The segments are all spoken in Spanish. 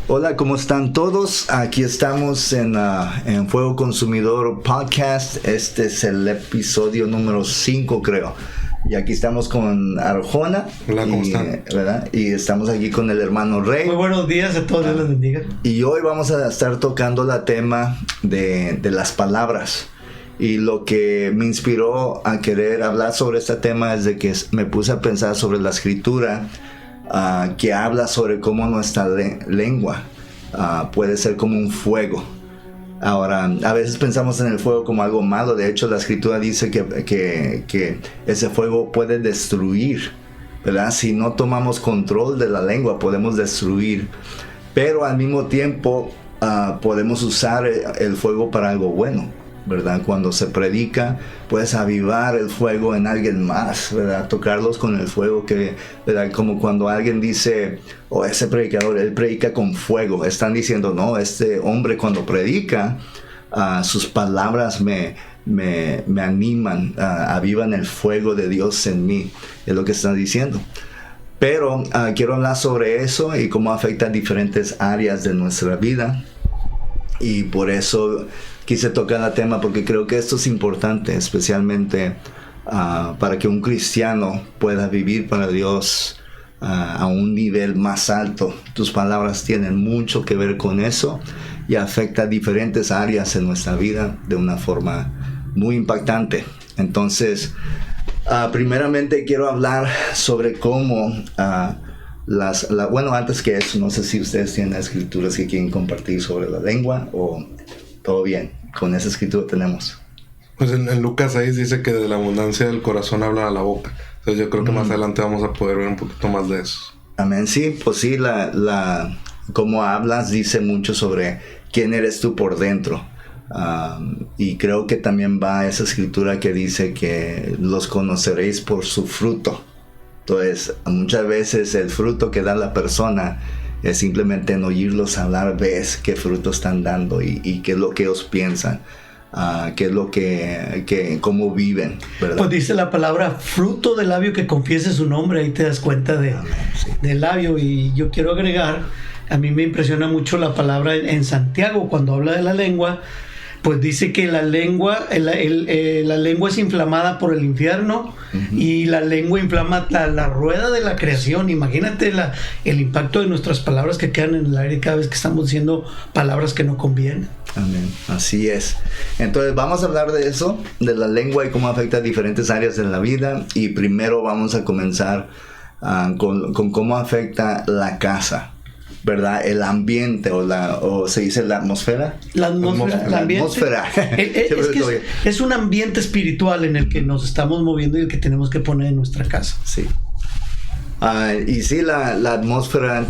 Hola, ¿cómo están todos? Aquí estamos en Fuego Consumidor Podcast. Este es el episodio número 5, creo. Y aquí estamos con Arjona. Hola, ¿cómo están? ¿Verdad? Y estamos aquí con el hermano Rey. Muy buenos días a todos, Dios les bendiga. Y hoy vamos a estar tocando el tema de las palabras. Y lo que me inspiró a querer hablar sobre este tema es de que me puse a pensar sobre la escritura que habla sobre cómo nuestra lengua puede ser como un fuego. Ahora, a veces pensamos en el fuego como algo malo. De hecho, la escritura dice que ese fuego puede destruir, ¿verdad? Si no tomamos control de la lengua, podemos destruir. Pero al mismo tiempo, podemos usar el fuego para algo bueno, ¿verdad? Cuando se predica, puedes avivar el fuego en alguien más, ¿verdad? Tocarlos con el fuego, ¿verdad? Como cuando alguien dice, ese predicador, él predica con fuego. Están diciendo, no, este hombre cuando predica, sus palabras me animan, avivan el fuego de Dios en mí. Es lo que están diciendo. Pero quiero hablar sobre eso y cómo afecta diferentes áreas de nuestra vida. Y por eso quise tocar el tema, porque creo que esto es importante, especialmente para que un cristiano pueda vivir para Dios a un nivel más alto. Tus palabras tienen mucho que ver con eso y afecta diferentes áreas en nuestra vida de una forma muy impactante. Entonces, primeramente quiero hablar sobre cómo bueno, antes que eso, no sé si ustedes tienen escrituras que quieren compartir sobre la lengua o todo bien, con esa escritura tenemos. Pues en Lucas 6 dice que de la abundancia del corazón habla la boca. Entonces yo creo que más adelante vamos a poder ver un poquito más de eso. Amén, sí, pues sí, cómo hablas dice mucho sobre quién eres tú por dentro. Y creo que también va esa escritura que dice que los conoceréis por su fruto. Entonces, muchas veces el fruto que da la persona es simplemente en oírlos hablar, ves qué fruto están dando y qué es lo que ellos piensan, qué es lo cómo viven, ¿verdad? Pues dice la palabra, fruto del labio que confiese su nombre, ahí te das cuenta del labio. Y yo quiero agregar, a mí me impresiona mucho la palabra en Santiago, cuando habla de la lengua, pues dice que la lengua es inflamada por el infierno, uh-huh. Y la lengua inflama la rueda de la creación. Imagínate el impacto de nuestras palabras que quedan en el aire cada vez que estamos diciendo palabras que no convienen. Amén, así es. Entonces vamos a hablar de eso, de la lengua y cómo afecta a diferentes áreas de la vida. Y primero vamos a comenzar con cómo afecta la casa, ¿verdad? El ambiente o se dice la atmósfera. La atmósfera. Es un ambiente espiritual en el que nos estamos moviendo y el que tenemos que poner en nuestra casa. Sí. Y sí, la atmósfera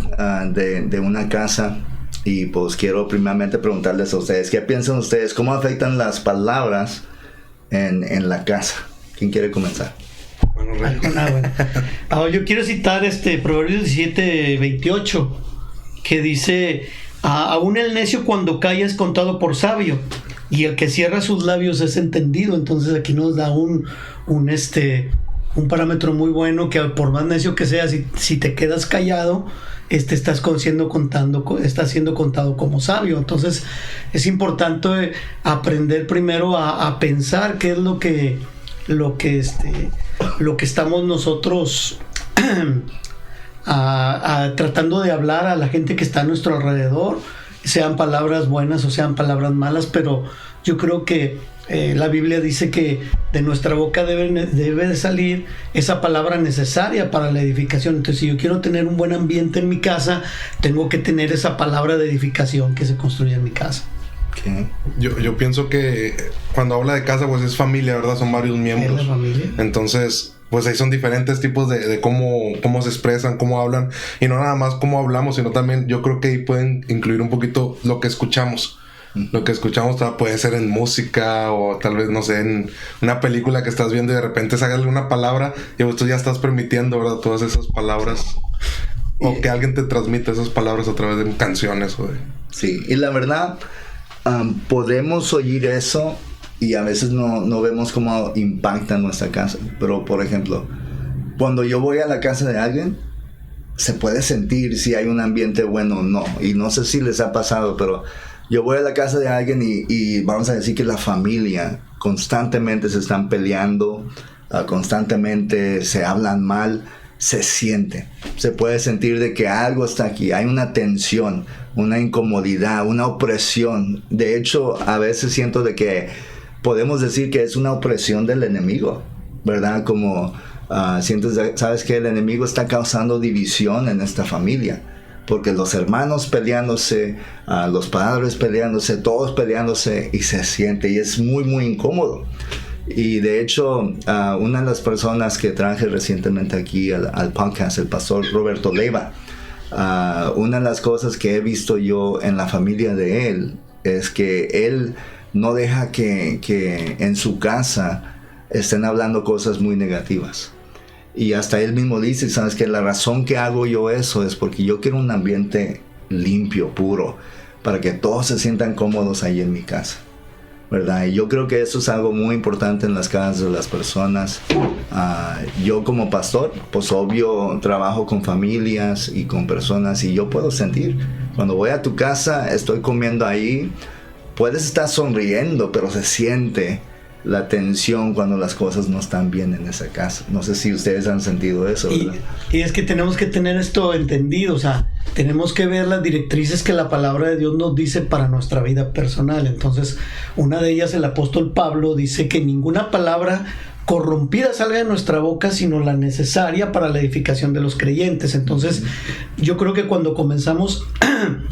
de una casa. Y pues quiero primeramente preguntarles a ustedes, ¿qué piensan ustedes? ¿Cómo afectan las palabras en la casa? ¿Quién quiere comenzar? Bueno. Yo quiero citar Proverbios 17:28. Que dice, aún el necio cuando calla es contado por sabio, y el que cierra sus labios es entendido. Entonces aquí nos da un parámetro muy bueno, que por más necio que seas, si te quedas callado, estás siendo contado como sabio. Entonces es importante aprender primero a pensar qué es lo que estamos nosotros tratando de hablar a la gente que está a nuestro alrededor, sean palabras buenas o sean palabras malas. Pero yo creo que la Biblia dice que de nuestra boca debe de salir esa palabra necesaria para la edificación. Entonces, si yo quiero tener un buen ambiente en mi casa, tengo que tener esa palabra de edificación que se construye en mi casa. Okay. Yo pienso que cuando habla de casa, pues es familia, ¿verdad? Son varios miembros. ¿Es la familia? Entonces, pues ahí son diferentes tipos de cómo se expresan, cómo hablan, y no nada más cómo hablamos, sino también yo creo que ahí pueden incluir un poquito lo que escuchamos. Lo que escuchamos puede ser en música o tal vez, no sé, en una película que estás viendo y de repente sale una palabra y pues tú ya estás permitiendo, ¿verdad? Todas esas palabras. O que alguien te transmita esas palabras a través de canciones. Sí, y la verdad, podemos oír eso y a veces no vemos cómo impacta nuestra casa. Pero, por ejemplo, cuando yo voy a la casa de alguien, se puede sentir si hay un ambiente bueno o no. Y no sé si les ha pasado, pero yo voy a la casa de alguien y vamos a decir que la familia constantemente se están peleando, constantemente se hablan mal, se siente. Se puede sentir de que algo está aquí, hay una tensión, una incomodidad, una opresión. De hecho, a veces siento de que podemos decir que es una opresión del enemigo, ¿verdad? Como sientes, sabes que el enemigo está causando división en esta familia. Porque los hermanos peleándose, los padres peleándose, todos peleándose y se siente y es muy muy incómodo. Y de hecho, una de las personas que traje recientemente aquí al podcast, el pastor Roberto Leiva, una de las cosas que he visto yo en la familia de él es que él no deja que en su casa estén hablando cosas muy negativas. Y hasta él mismo dice, ¿sabes qué? La razón que hago yo eso es porque yo quiero un ambiente limpio, puro, para que todos se sientan cómodos ahí en mi casa, ¿verdad? Y yo creo que eso es algo muy importante en las casas de las personas. Yo como pastor, pues obvio trabajo con familias y con personas y yo puedo sentir, cuando voy a tu casa, estoy comiendo ahí, puedes estar sonriendo, pero se siente la tensión cuando las cosas no están bien en esa casa. No sé si ustedes han sentido eso, ¿verdad? Y es que tenemos que tener esto entendido, o sea, tenemos que ver las directrices que la palabra de Dios nos dice para nuestra vida personal. Entonces, una de ellas, el apóstol Pablo dice que ninguna palabra corrompida salga de nuestra boca, sino la necesaria para la edificación de los creyentes. Entonces, yo creo que cuando comenzamos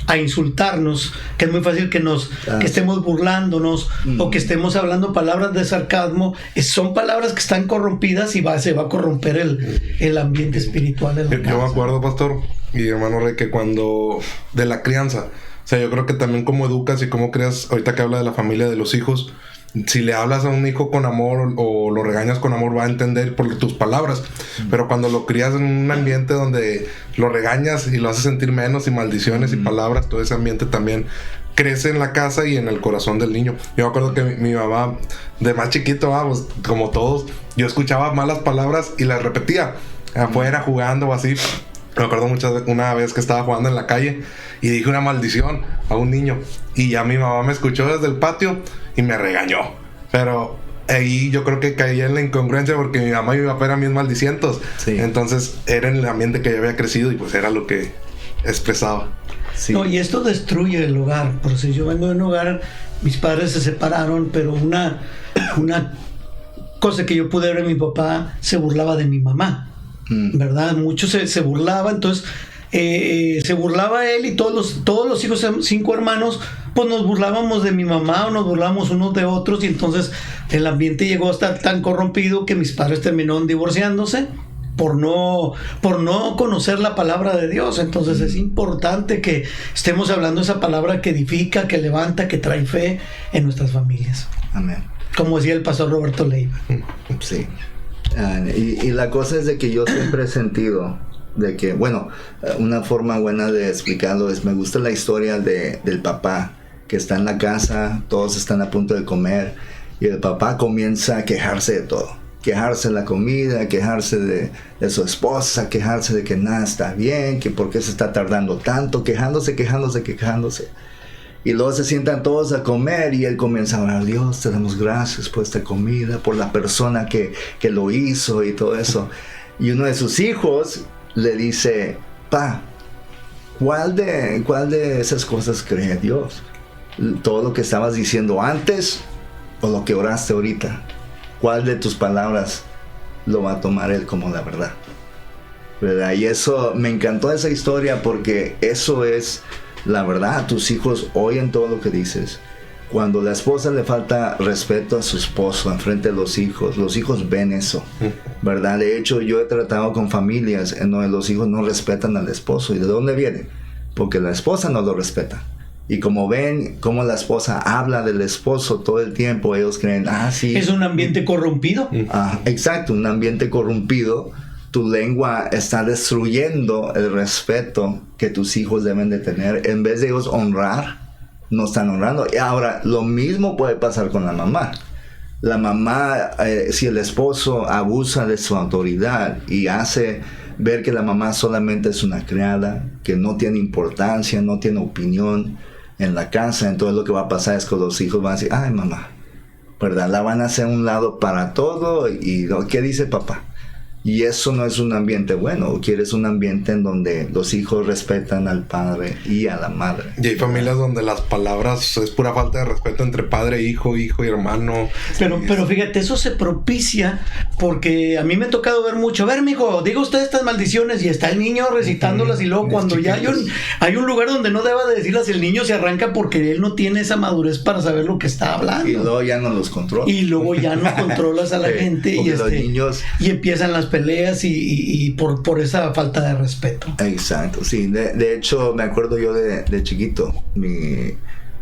a insultarnos, que es muy fácil que estemos burlándonos o que estemos hablando palabras de sarcasmo, son palabras que están corrompidas y se va a corromper el ambiente espiritual de la casa. Yo me acuerdo, pastor y hermano Rey, que cuando de la crianza, o sea, yo creo que también cómo educas y cómo creas, ahorita que habla de la familia, de los hijos, si le hablas a un hijo con amor o lo regañas con amor, va a entender por tus palabras. Pero cuando lo crías en un ambiente donde lo regañas y lo haces sentir menos y maldiciones y palabras, todo ese ambiente también crece en la casa y en el corazón del niño. Yo me acuerdo que mi mamá, de más chiquito, pues, como todos, yo escuchaba malas palabras y las repetía afuera jugando o así. Me acuerdo una vez que estaba jugando en la calle y dije una maldición a un niño y ya mi mamá me escuchó desde el patio y me regañó. Pero ahí yo creo que caí en la incongruencia porque mi mamá y mi papá eran bien maldicientos. Sí. Entonces era en el ambiente que yo había crecido y pues era lo que expresaba. Sí. No, y esto destruye el hogar. Por si yo vengo de un hogar, mis padres se separaron, pero una cosa que yo pude ver, mi papá se burlaba de mi mamá, ¿verdad? Mucho se burlaba, entonces se burlaba él y todos los hijos, 5 hermanos, pues nos burlábamos de mi mamá o nos burlábamos unos de otros, y entonces el ambiente llegó a estar tan corrompido que mis padres terminaron divorciándose por no conocer la palabra de Dios. Entonces es importante que estemos hablando esa palabra que edifica, que levanta, que trae fe en nuestras familias. Amén. Como decía el pastor Roberto Leiva. Sí. Y la cosa es de que yo siempre he sentido de que, bueno, una forma buena de explicarlo es, me gusta la historia del papá que está en la casa, todos están a punto de comer y el papá comienza a quejarse de todo, quejarse de la comida, quejarse de su esposa, quejarse de que nada está bien, que por qué se está tardando tanto, quejándose. Y luego se sientan todos a comer y él comienza a orar: Dios, te damos gracias por esta comida, por la persona que lo hizo y todo eso. Y uno de sus hijos le dice: Pa, ¿cuál de esas cosas cree Dios? ¿Todo lo que estabas diciendo antes o lo que oraste ahorita? ¿Cuál de tus palabras lo va a tomar él como la verdad? ¿Verdad? Y eso, me encantó esa historia porque eso es la verdad. Tus hijos oyen todo lo que dices. Cuando la esposa le falta respeto a su esposo enfrente de los hijos ven eso, ¿verdad? De hecho, yo he tratado con familias en donde los hijos no respetan al esposo. ¿Y de dónde viene? Porque la esposa no lo respeta. Y como ven cómo la esposa habla del esposo todo el tiempo, ellos creen, sí. Es un ambiente corrompido. Exacto, un ambiente corrompido. Tu lengua está destruyendo el respeto que tus hijos deben de tener. En vez de ellos honrar, no están honrando. Y ahora, lo mismo puede pasar con la mamá. La mamá, si el esposo abusa de su autoridad y hace ver que la mamá solamente es una criada, que no tiene importancia, no tiene opinión en la casa, entonces lo que va a pasar es que los hijos van a decir, ay mamá, ¿verdad? La van a hacer a un lado para todo y ¿qué dice papá? Y eso no es un ambiente bueno. Quieres un ambiente en donde los hijos respetan al padre y a la madre. Y hay familias donde las palabras es pura falta de respeto entre padre, hijo y hermano. Pero fíjate, eso se propicia porque a mí me ha tocado ver mucho. A ver, mijo, diga usted estas maldiciones y está el niño recitándolas y luego cuando ya hay un lugar donde no deba de decirlas, el niño se arranca porque él no tiene esa madurez para saber lo que está hablando. Y luego ya no los controla. Y luego ya no controlas a la gente y los niños... y empiezan las peleas y por esa falta de respeto. Exacto, sí. De hecho, me acuerdo yo de chiquito,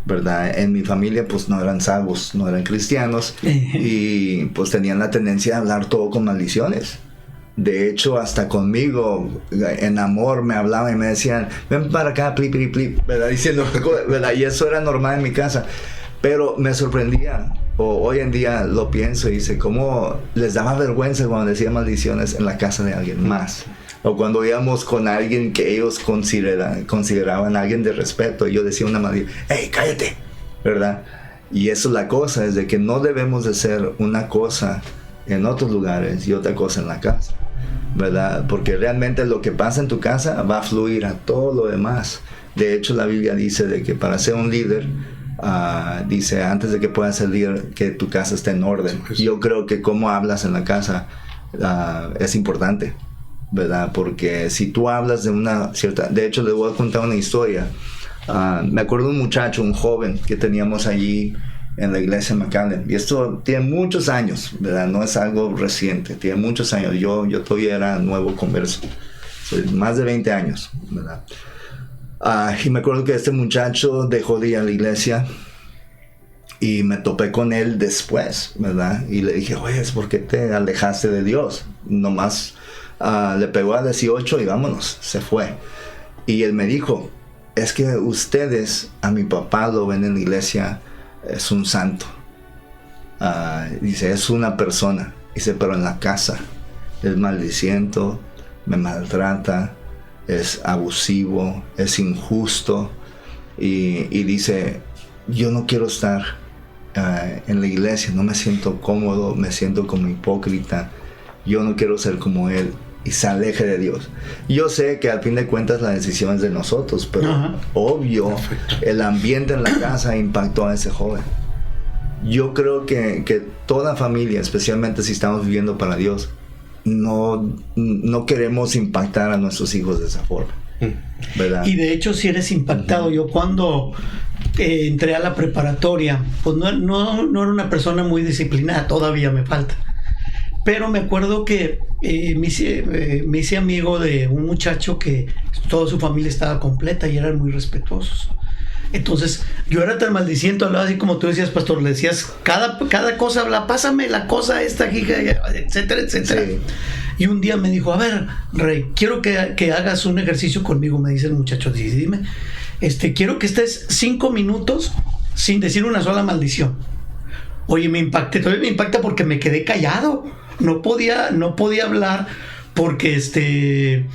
¿verdad? En mi familia pues no eran salvos, no eran cristianos y pues tenían la tendencia a hablar todo con maldiciones. De hecho, hasta conmigo, en amor, me hablaban y me decían, ven para acá, plip, plip, plip, ¿verdad? Diciendo, ¿verdad? Y eso era normal en mi casa. Pero me sorprendía, hoy en día lo pienso y dice, cómo les daba vergüenza cuando decía maldiciones en la casa de alguien más. O cuando íbamos con alguien que ellos consideraban alguien de respeto, y yo decía una maldición, ¡hey, cállate! ¿Verdad? Y eso es la cosa, es de que no debemos de ser una cosa en otros lugares y otra cosa en la casa, ¿verdad? Porque realmente lo que pasa en tu casa va a fluir a todo lo demás. De hecho, la Biblia dice de que para ser un líder, dice antes de que puedas ser líder, que tu casa esté en orden. Yo creo que cómo hablas en la casa es importante, ¿verdad? Porque si tú hablas de una cierta... De hecho, les voy a contar una historia. Me acuerdo de un muchacho, un joven que teníamos allí en la iglesia McAllen, y esto tiene muchos años, ¿verdad? No es algo reciente, tiene muchos años. Yo todavía era nuevo converso, más de 20 años, ¿verdad? Y me acuerdo que este muchacho dejó de ir a la iglesia y me topé con él después, ¿verdad? Y le dije, oye, ¿por qué te alejaste de Dios? Nomás le pegó a 18 y vámonos, se fue. Y él me dijo, es que ustedes, a mi papá lo ven en la iglesia, es un santo. Dice, es una persona. Dice, pero en la casa es maldiciento, me maltrata, es abusivo, es injusto, y dice, yo no quiero estar en la iglesia, no me siento cómodo, me siento como hipócrita, yo no quiero ser como él, y se aleje de Dios. Yo sé que al fin de cuentas la decisión es de nosotros, pero obvio, el ambiente en la casa impactó a ese joven. Yo creo que toda familia, especialmente si estamos viviendo para Dios, no queremos impactar a nuestros hijos de esa forma, ¿verdad? Y de hecho si eres impactado, yo cuando entré a la preparatoria, pues no era una persona muy disciplinada, todavía me falta, pero me acuerdo que me hice amigo de un muchacho que toda su familia estaba completa y eran muy respetuosos. Entonces yo era tan maldiciente, hablaba así como tú decías, pastor, le decías cada cosa, habla, pásame la cosa esta, etcétera, etcétera. Sí. Y un día me dijo, a ver, Rey, quiero que hagas un ejercicio conmigo, me dice el muchacho, dime, quiero que estés 5 minutos sin decir una sola maldición. Oye, me impacta porque me quedé callado, no podía hablar porque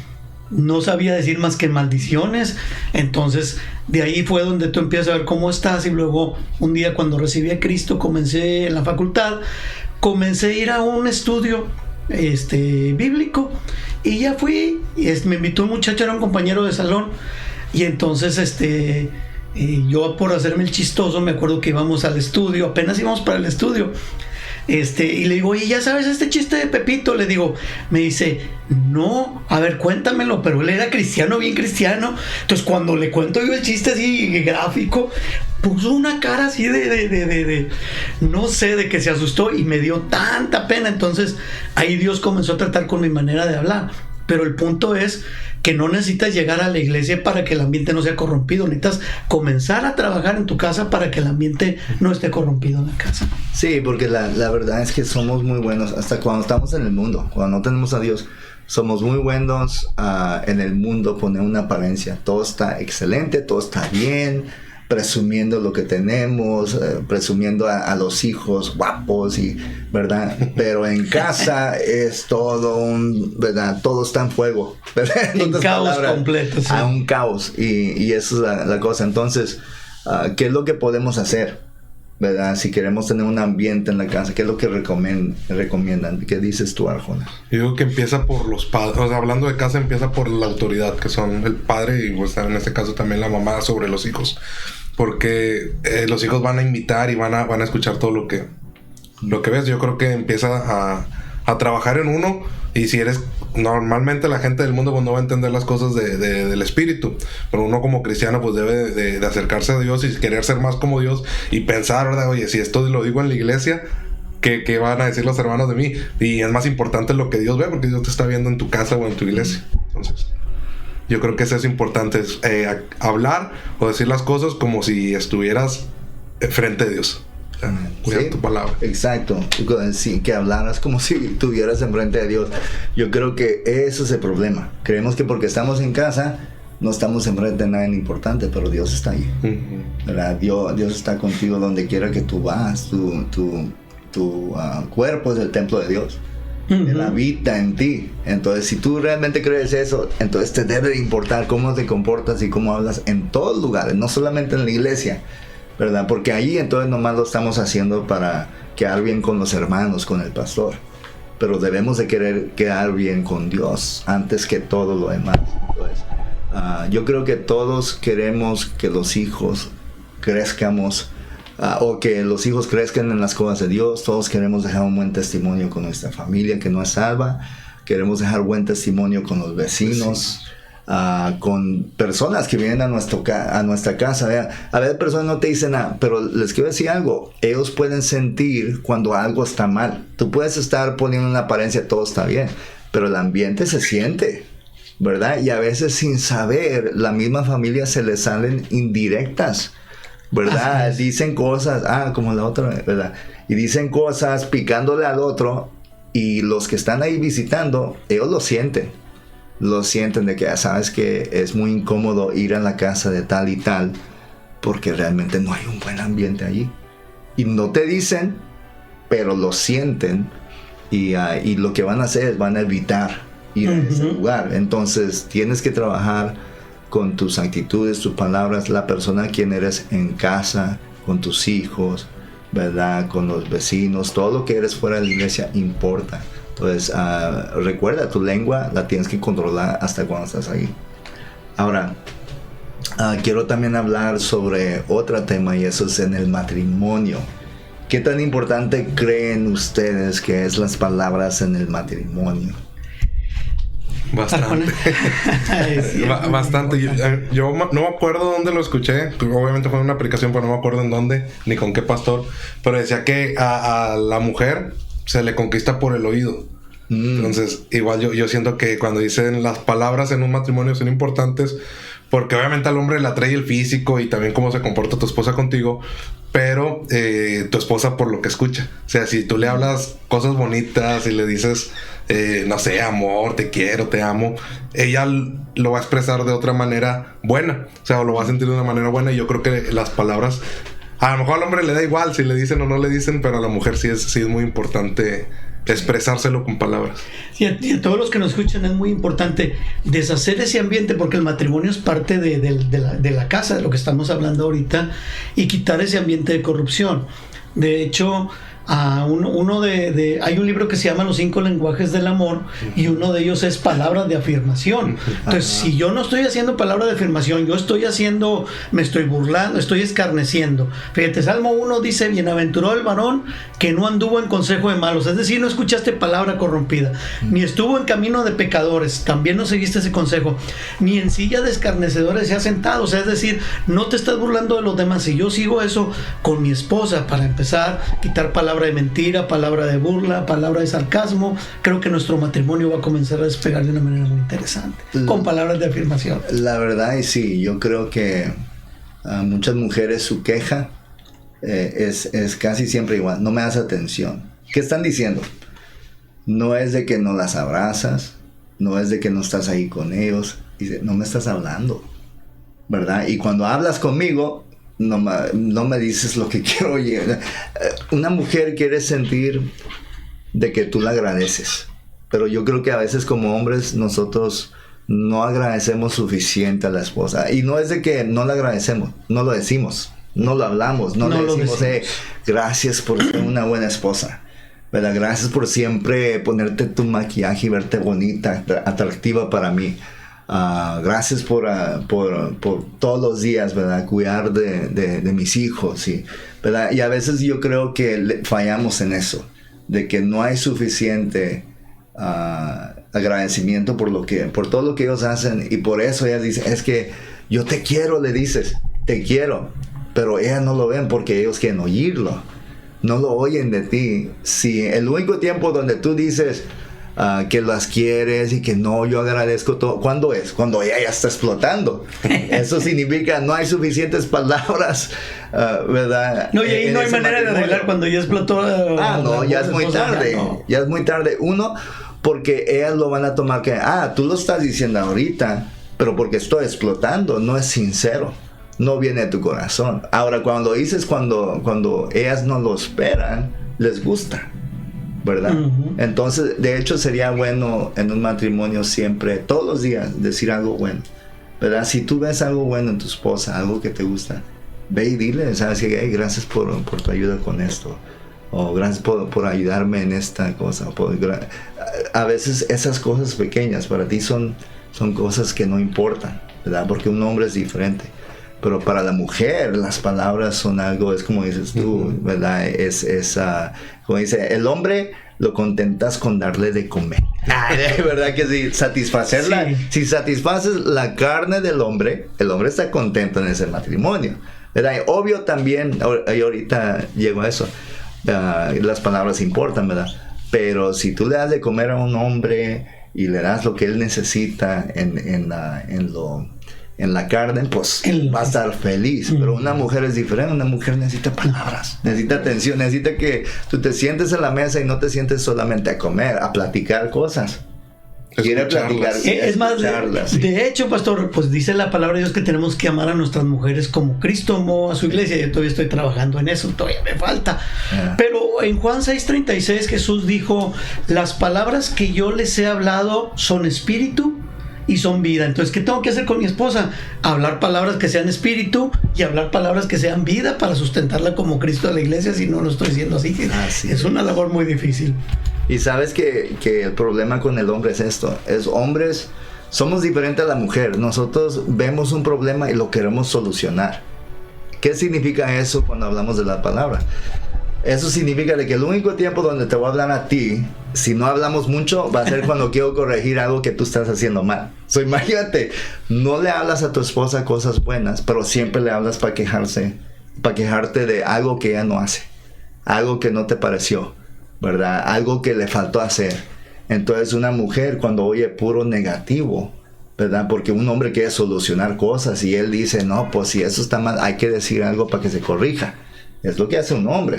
no sabía decir más que maldiciones. Entonces de ahí fue donde tú empiezas a ver cómo estás. Y luego un día cuando recibí a Cristo, comencé en la facultad, comencé a ir a un estudio bíblico, y ya fui, y me invitó un muchacho, era un compañero de salón, y entonces yo, por hacerme el chistoso, me acuerdo que íbamos al estudio, apenas íbamos para el estudio, y le digo, oye, ¿ya sabes este chiste de Pepito? Le digo, me dice, no, a ver, cuéntamelo. Pero él era cristiano, bien cristiano. Entonces cuando le cuento yo el chiste así gráfico, puso una cara así de no sé, de que se asustó, y me dio tanta pena. Entonces ahí Dios comenzó a tratar con mi manera de hablar. Pero el punto es que no necesitas llegar a la iglesia para que el ambiente no sea corrompido. Necesitas comenzar a trabajar en tu casa para que el ambiente no esté corrompido en la casa. Sí, porque la verdad es que somos muy buenos, hasta cuando estamos en el mundo, cuando no tenemos a Dios, somos muy buenos en el mundo poner una apariencia. Todo está excelente, todo está bien, presumiendo lo que tenemos, presumiendo a los hijos guapos, y verdad, pero en casa es todo verdad, todo está en fuego, ¿verdad? En caos completo, sí. A un caos, y eso es la cosa. Entonces, ¿qué es lo que podemos hacer, verdad? Si queremos tener un ambiente en la casa, ¿qué es lo que recomiendan? ¿Qué dices tú, Arjona? Yo digo que empieza por los padres. O sea, hablando de casa, empieza por la autoridad, que son el padre y pues, en este caso también la mamá sobre los hijos. Porque los hijos van a invitar y van a escuchar todo lo que ves. Yo creo que empieza a trabajar en uno. Y si eres... Normalmente la gente del mundo pues, no va a entender las cosas del espíritu. Pero uno como cristiano pues debe de acercarse a Dios y querer ser más como Dios. Y pensar, ¿verdad? Oye, si esto lo digo en la iglesia, ¿qué van a decir los hermanos de mí? Y es más importante lo que Dios ve, porque Dios te está viendo en tu casa o en tu iglesia. Entonces, yo creo que eso es importante. Hablar o decir las cosas como si estuvieras frente a Dios. Cuida tu palabra. Exacto. Sí, que hablaras como si estuvieras enfrente de Dios. Yo creo que eso es el problema. Creemos que porque estamos en casa no estamos enfrente de nadie importante, pero Dios está ahí. ¿Verdad? Dios está contigo donde quiera que tú vas. Tu cuerpo es el templo de Dios. Él habita en ti. Entonces, si tú realmente crees eso, entonces te debe de importar cómo te comportas y cómo hablas en todos lugares, no solamente en la iglesia, ¿verdad? Porque ahí entonces nomás lo estamos haciendo para quedar bien con los hermanos, con el pastor. Pero debemos de querer quedar bien con Dios antes que todo lo demás. Entonces, yo creo que todos queremos que los hijos crezcamos, o que los hijos crezcan en las cosas de Dios. Todos queremos dejar un buen testimonio con nuestra familia que no es salva. Queremos dejar buen testimonio con los vecinos. Con personas que vienen a nuestra casa. A veces personas no te dicen nada, pero les quiero decir algo. Ellos pueden sentir cuando algo está mal. Tú puedes estar poniendo una apariencia, todo está bien, pero el ambiente se siente, ¿verdad? Y a veces sin saber, la misma familia se les salen indirectas, ¿verdad? Dicen cosas, como la otra, ¿verdad? Y dicen cosas picándole al otro, y los que están ahí visitando, ellos lo sienten de que sabes que es muy incómodo ir a la casa de tal y tal porque realmente no hay un buen ambiente allí, y no te dicen, pero lo sienten, y lo que van a hacer es van a evitar ir a ese lugar. Entonces tienes que trabajar con tus actitudes, tus palabras, la persona quien eres en casa, con tus hijos, ¿verdad? Con los vecinos. Todo lo que eres fuera de la iglesia importa. Entonces, recuerda, tu lengua la tienes que controlar hasta cuando estás ahí. Ahora, quiero también hablar sobre otro tema, y eso es en el matrimonio. ¿Qué tan importante creen ustedes que es las palabras en el matrimonio? Bastante. Bastante. Yo no me acuerdo dónde lo escuché. Obviamente fue en una aplicación, pero no me acuerdo en dónde, ni con qué pastor. Pero decía que a la mujer se le conquista por el oído. Entonces, igual yo siento que cuando dicen las palabras en un matrimonio son importantes, porque obviamente al hombre le atrae el físico y también cómo se comporta tu esposa contigo, pero tu esposa por lo que escucha. O sea, si tú le hablas cosas bonitas y le dices, no sé, amor, te quiero, te amo, ella lo va a expresar de otra manera buena. O sea, lo va a sentir de una manera buena, y yo creo que las palabras... A lo mejor al hombre le da igual si le dicen o no le dicen, pero a la mujer sí es muy importante expresárselo con palabras. Y a todos los que nos escuchan es muy importante deshacer ese ambiente, porque el matrimonio es parte de la casa, de lo que estamos hablando ahorita, y quitar ese ambiente de corrupción. De hecho, hay un libro que se llama Los 5 lenguajes del amor, y uno de ellos es palabras de afirmación. Entonces, si yo no estoy haciendo palabras de afirmación, me estoy burlando, estoy escarneciendo. Fíjate, Salmo 1 dice: bienaventurado el varón que no anduvo en consejo de malos. Es decir, no escuchaste palabra corrompida, ni estuvo en camino de pecadores, también no seguiste ese consejo, ni en silla de escarnecedores se ha sentado. O sea, es decir, no te estás burlando de los demás. Si yo sigo eso con mi esposa, para empezar, quitar palabras palabra de mentira, palabra de burla, palabra de sarcasmo, creo que nuestro matrimonio va a comenzar a despegar de una manera muy interesante, con palabras de afirmación. La verdad, y sí, yo creo que a muchas mujeres su queja es casi siempre igual: no me das atención. ¿Qué están diciendo? No es de que no las abrazas, no es de que no estás ahí con ellos, dice, no me estás hablando, ¿verdad? Y cuando hablas conmigo, no me dices lo que quiero oír. Una mujer quiere sentir de que tú la agradeces, pero yo creo que a veces como hombres nosotros no agradecemos suficiente a la esposa. Y no es de que no la agradecemos, no lo decimos, no lo hablamos, no le decimos, gracias por ser una buena esposa, ¿verdad? Gracias por siempre ponerte tu maquillaje y verte bonita, atractiva para mí. Gracias por todos los días, ¿verdad? Cuidar de mis hijos, ¿sí? ¿Verdad? Y a veces yo creo que fallamos en eso, de que no hay suficiente agradecimiento por todo lo que ellos hacen, y por eso ellas dicen, es que yo te quiero, le dices, te quiero, pero ellas no lo ven porque ellos quieren oírlo, no lo oyen de ti. Si el único tiempo donde tú dices que las quieres y que no, yo agradezco todo, ¿cuándo es? Cuando ella ya está explotando. Eso significa no hay suficientes palabras, ¿verdad? No, y ahí no hay manera de arreglar cuando ya explotó. No, ya es muy tarde. No. Ya es muy tarde. Uno, porque ellas lo van a tomar que, tú lo estás diciendo ahorita, pero porque estoy explotando, no es sincero. No viene de tu corazón. Ahora, cuando dices, cuando ellas no lo esperan, les gusta, ¿verdad? Uh-huh. Entonces, de hecho, sería bueno en un matrimonio siempre, todos los días, decir algo bueno, ¿verdad? Si tú ves algo bueno en tu esposa, algo que te gusta, ve y dile, ¿sabes? Hey, gracias por tu ayuda con esto, o gracias por ayudarme en esta cosa. A veces esas cosas pequeñas para ti son cosas que no importan, ¿verdad? Porque un hombre es diferente. Pero para la mujer las palabras son algo, es como dices tú, ¿verdad? Como dice, el hombre lo contentas con darle de comer. ¿Verdad que sí? Satisfacerla. Sí. Si satisfaces la carne del hombre, el hombre está contento en ese matrimonio, ¿verdad? Y obvio también, y ahorita llego a eso, las palabras importan, ¿verdad? Pero si tú le das de comer a un hombre y le das lo que él necesita en la carne, pues va a estar feliz. Pero una mujer es diferente. Una mujer necesita palabras, necesita atención, necesita que tú te sientes en la mesa y no te sientes solamente a comer, a platicar cosas. Quiere platicar. Es más, de hecho, pastor, pues dice la palabra de Dios que tenemos que amar a nuestras mujeres como Cristo amó a su iglesia. Yo todavía estoy trabajando en eso, todavía me falta. Pero en Juan 6:36 Jesús dijo, las palabras que yo les he hablado son espíritu y son vida. Entonces, ¿qué tengo que hacer con mi esposa? Hablar palabras que sean espíritu y hablar palabras que sean vida para sustentarla como Cristo de la iglesia. Si no lo estoy diciendo así, es una labor muy difícil. Y sabes que el problema con el hombre es esto, hombres somos diferentes a la mujer. Nosotros vemos un problema y lo queremos solucionar. ¿Qué significa eso cuando hablamos de la palabra? Eso significa de que el único tiempo donde te voy a hablar a ti, si no hablamos mucho, va a ser cuando quiero corregir algo que tú estás haciendo mal. Imagínate, no le hablas a tu esposa cosas buenas, pero siempre le hablas para quejarte de algo que ella no hace, algo que no te pareció, ¿verdad? Algo que le faltó hacer. Entonces una mujer cuando oye puro negativo, ¿verdad? Porque un hombre quiere solucionar cosas y él dice, no, pues si eso está mal, hay que decir algo para que se corrija. Es lo que hace un hombre.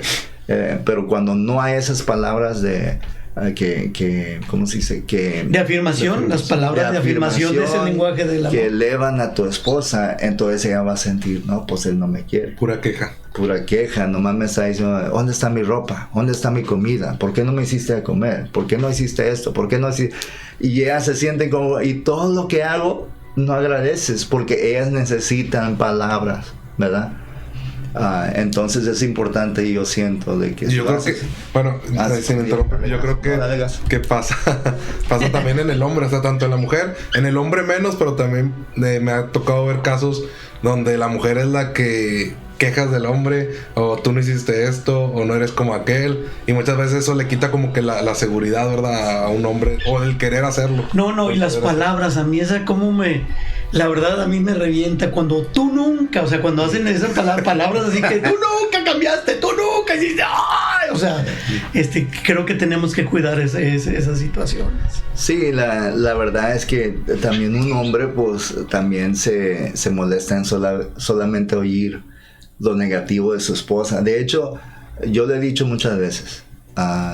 Pero cuando no hay esas palabras ¿cómo se dice? De afirmación, las palabras de afirmación de ese lenguaje del amor. Que elevan a tu esposa, entonces ella va a sentir, no, pues él no me quiere. Pura queja, nomás me está diciendo, ¿dónde está mi ropa? ¿Dónde está mi comida? ¿Por qué no me hiciste a comer? ¿Por qué no hiciste esto? ¿Por qué no hiciste? Y ellas se sienten como, y todo lo que hago, no agradeces, porque ellas necesitan palabras, ¿verdad? Entonces es importante, y yo siento de que yo creo que yo creo que pasa también en el hombre, o sea, tanto en la mujer, en el hombre menos, pero también me ha tocado ver casos donde la mujer es la que quejas del hombre, o tú no hiciste esto, o no eres como aquel, y muchas veces eso le quita como que la seguridad, ¿verdad?, a un hombre, o el querer hacerlo. No, y las palabras, a mí esa como la verdad a mí me revienta cuando tú nunca, o sea, cuando hacen esas palabras así que tú nunca cambiaste, tú nunca hiciste, ¡ay! O sea, creo que tenemos que cuidar esas situaciones. Sí, la verdad es que también un hombre pues también se molesta en solamente oír lo negativo de su esposa. De hecho, yo le he dicho muchas veces,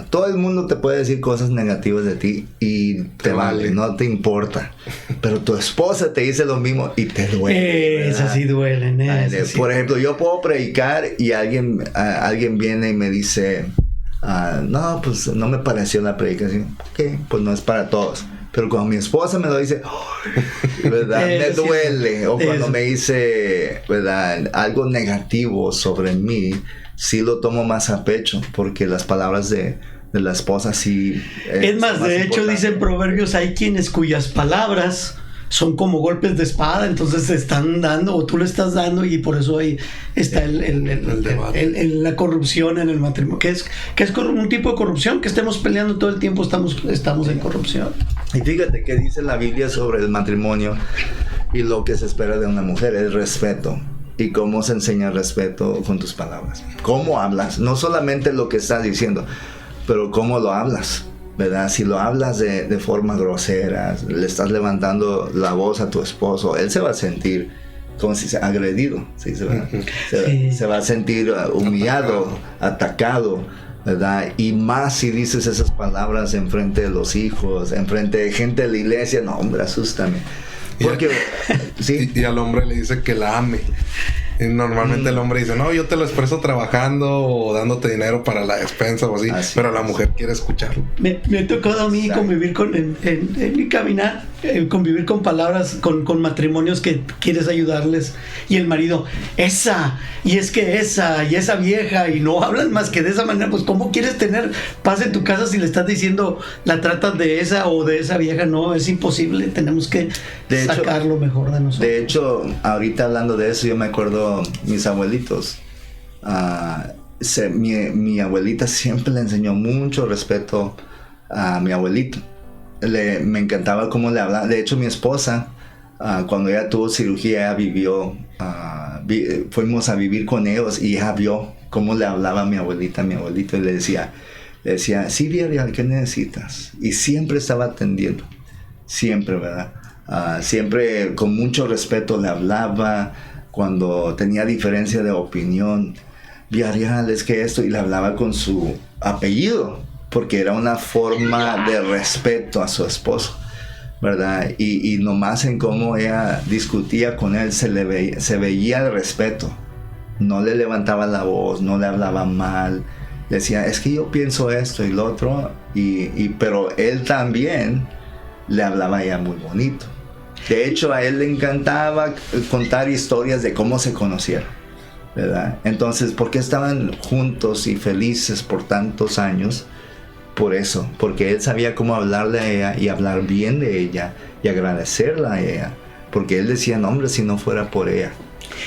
todo el mundo te puede decir cosas negativas de ti y te vale, no te importa. Pero tu esposa te dice lo mismo y te duele. Esas sí duelen. Por ejemplo, yo puedo predicar y alguien viene y me dice, no, pues no me pareció la predicación. Ok, pues no es para todos. Pero cuando mi esposa me lo dice, ¿verdad? Me duele. O cuando me dice, ¿verdad? Algo negativo sobre mí, sí lo tomo más a pecho, porque las palabras de la esposa sí... es más, de hecho, dicen Proverbios, hay quienes cuyas palabras son como golpes de espada, entonces se están dando, o tú le estás dando, y por eso ahí está la corrupción en el matrimonio, que es un tipo de corrupción, que estemos peleando todo el tiempo, estamos en corrupción. Y fíjate que dice la Biblia sobre el matrimonio y lo que se espera de una mujer, es respeto. Y cómo se enseña el respeto con tus palabras. Cómo hablas, no solamente lo que estás diciendo, pero cómo lo hablas, ¿verdad? Si lo hablas de forma grosera, le estás levantando la voz a tu esposo, él se va a sentir como si se agredido, ¿sí? Se va a sentir humillado, atacado, ¿verdad? Y más si dices esas palabras en frente de los hijos, en frente de gente de la iglesia, no, hombre, asústame. Porque, ¿sí? Y al hombre le dice que la ame. Y normalmente el hombre dice, no, yo te lo expreso trabajando o dándote dinero para la despensa o así, pero la mujer quiere escucharlo. Me ha tocado a mí convivir en mi caminar, convivir con palabras, con matrimonios que quieres ayudarles, y el marido, esa vieja, y no hablan más que de esa manera. Pues ¿cómo quieres tener paz en tu casa si le estás diciendo, la tratas de esa o de esa vieja? No, es imposible, tenemos que sacar lo mejor de nosotros. De hecho, ahorita hablando de eso, yo me acuerdo mis abuelitos. Mi abuelita siempre le enseñó mucho respeto a mi abuelito. Me encantaba cómo le hablaba. De hecho, mi esposa, cuando ella tuvo cirugía, ella vivió, fuimos a vivir con ellos, y ella vio cómo le hablaba a mi abuelita, mi abuelito, y le decía, sí, Viarial, ¿qué necesitas? Y siempre estaba atendiendo, siempre, ¿verdad? Siempre con mucho respeto le hablaba. Cuando tenía diferencia de opinión, Viarial, es que esto, y le hablaba con su apellido, porque era una forma de respeto a su esposo, ¿verdad? Y nomás en cómo ella discutía con él se veía el respeto. No le levantaba la voz, no le hablaba mal, decía, es que yo pienso esto y lo otro, pero él también le hablaba a ella muy bonito. De hecho, a él le encantaba contar historias de cómo se conocieron, ¿verdad? Entonces, ¿por qué estaban juntos y felices por tantos años? Por eso, porque él sabía cómo hablarle a ella y hablar bien de ella y agradecerla a ella. Porque él decía, no, hombre, si no fuera por ella,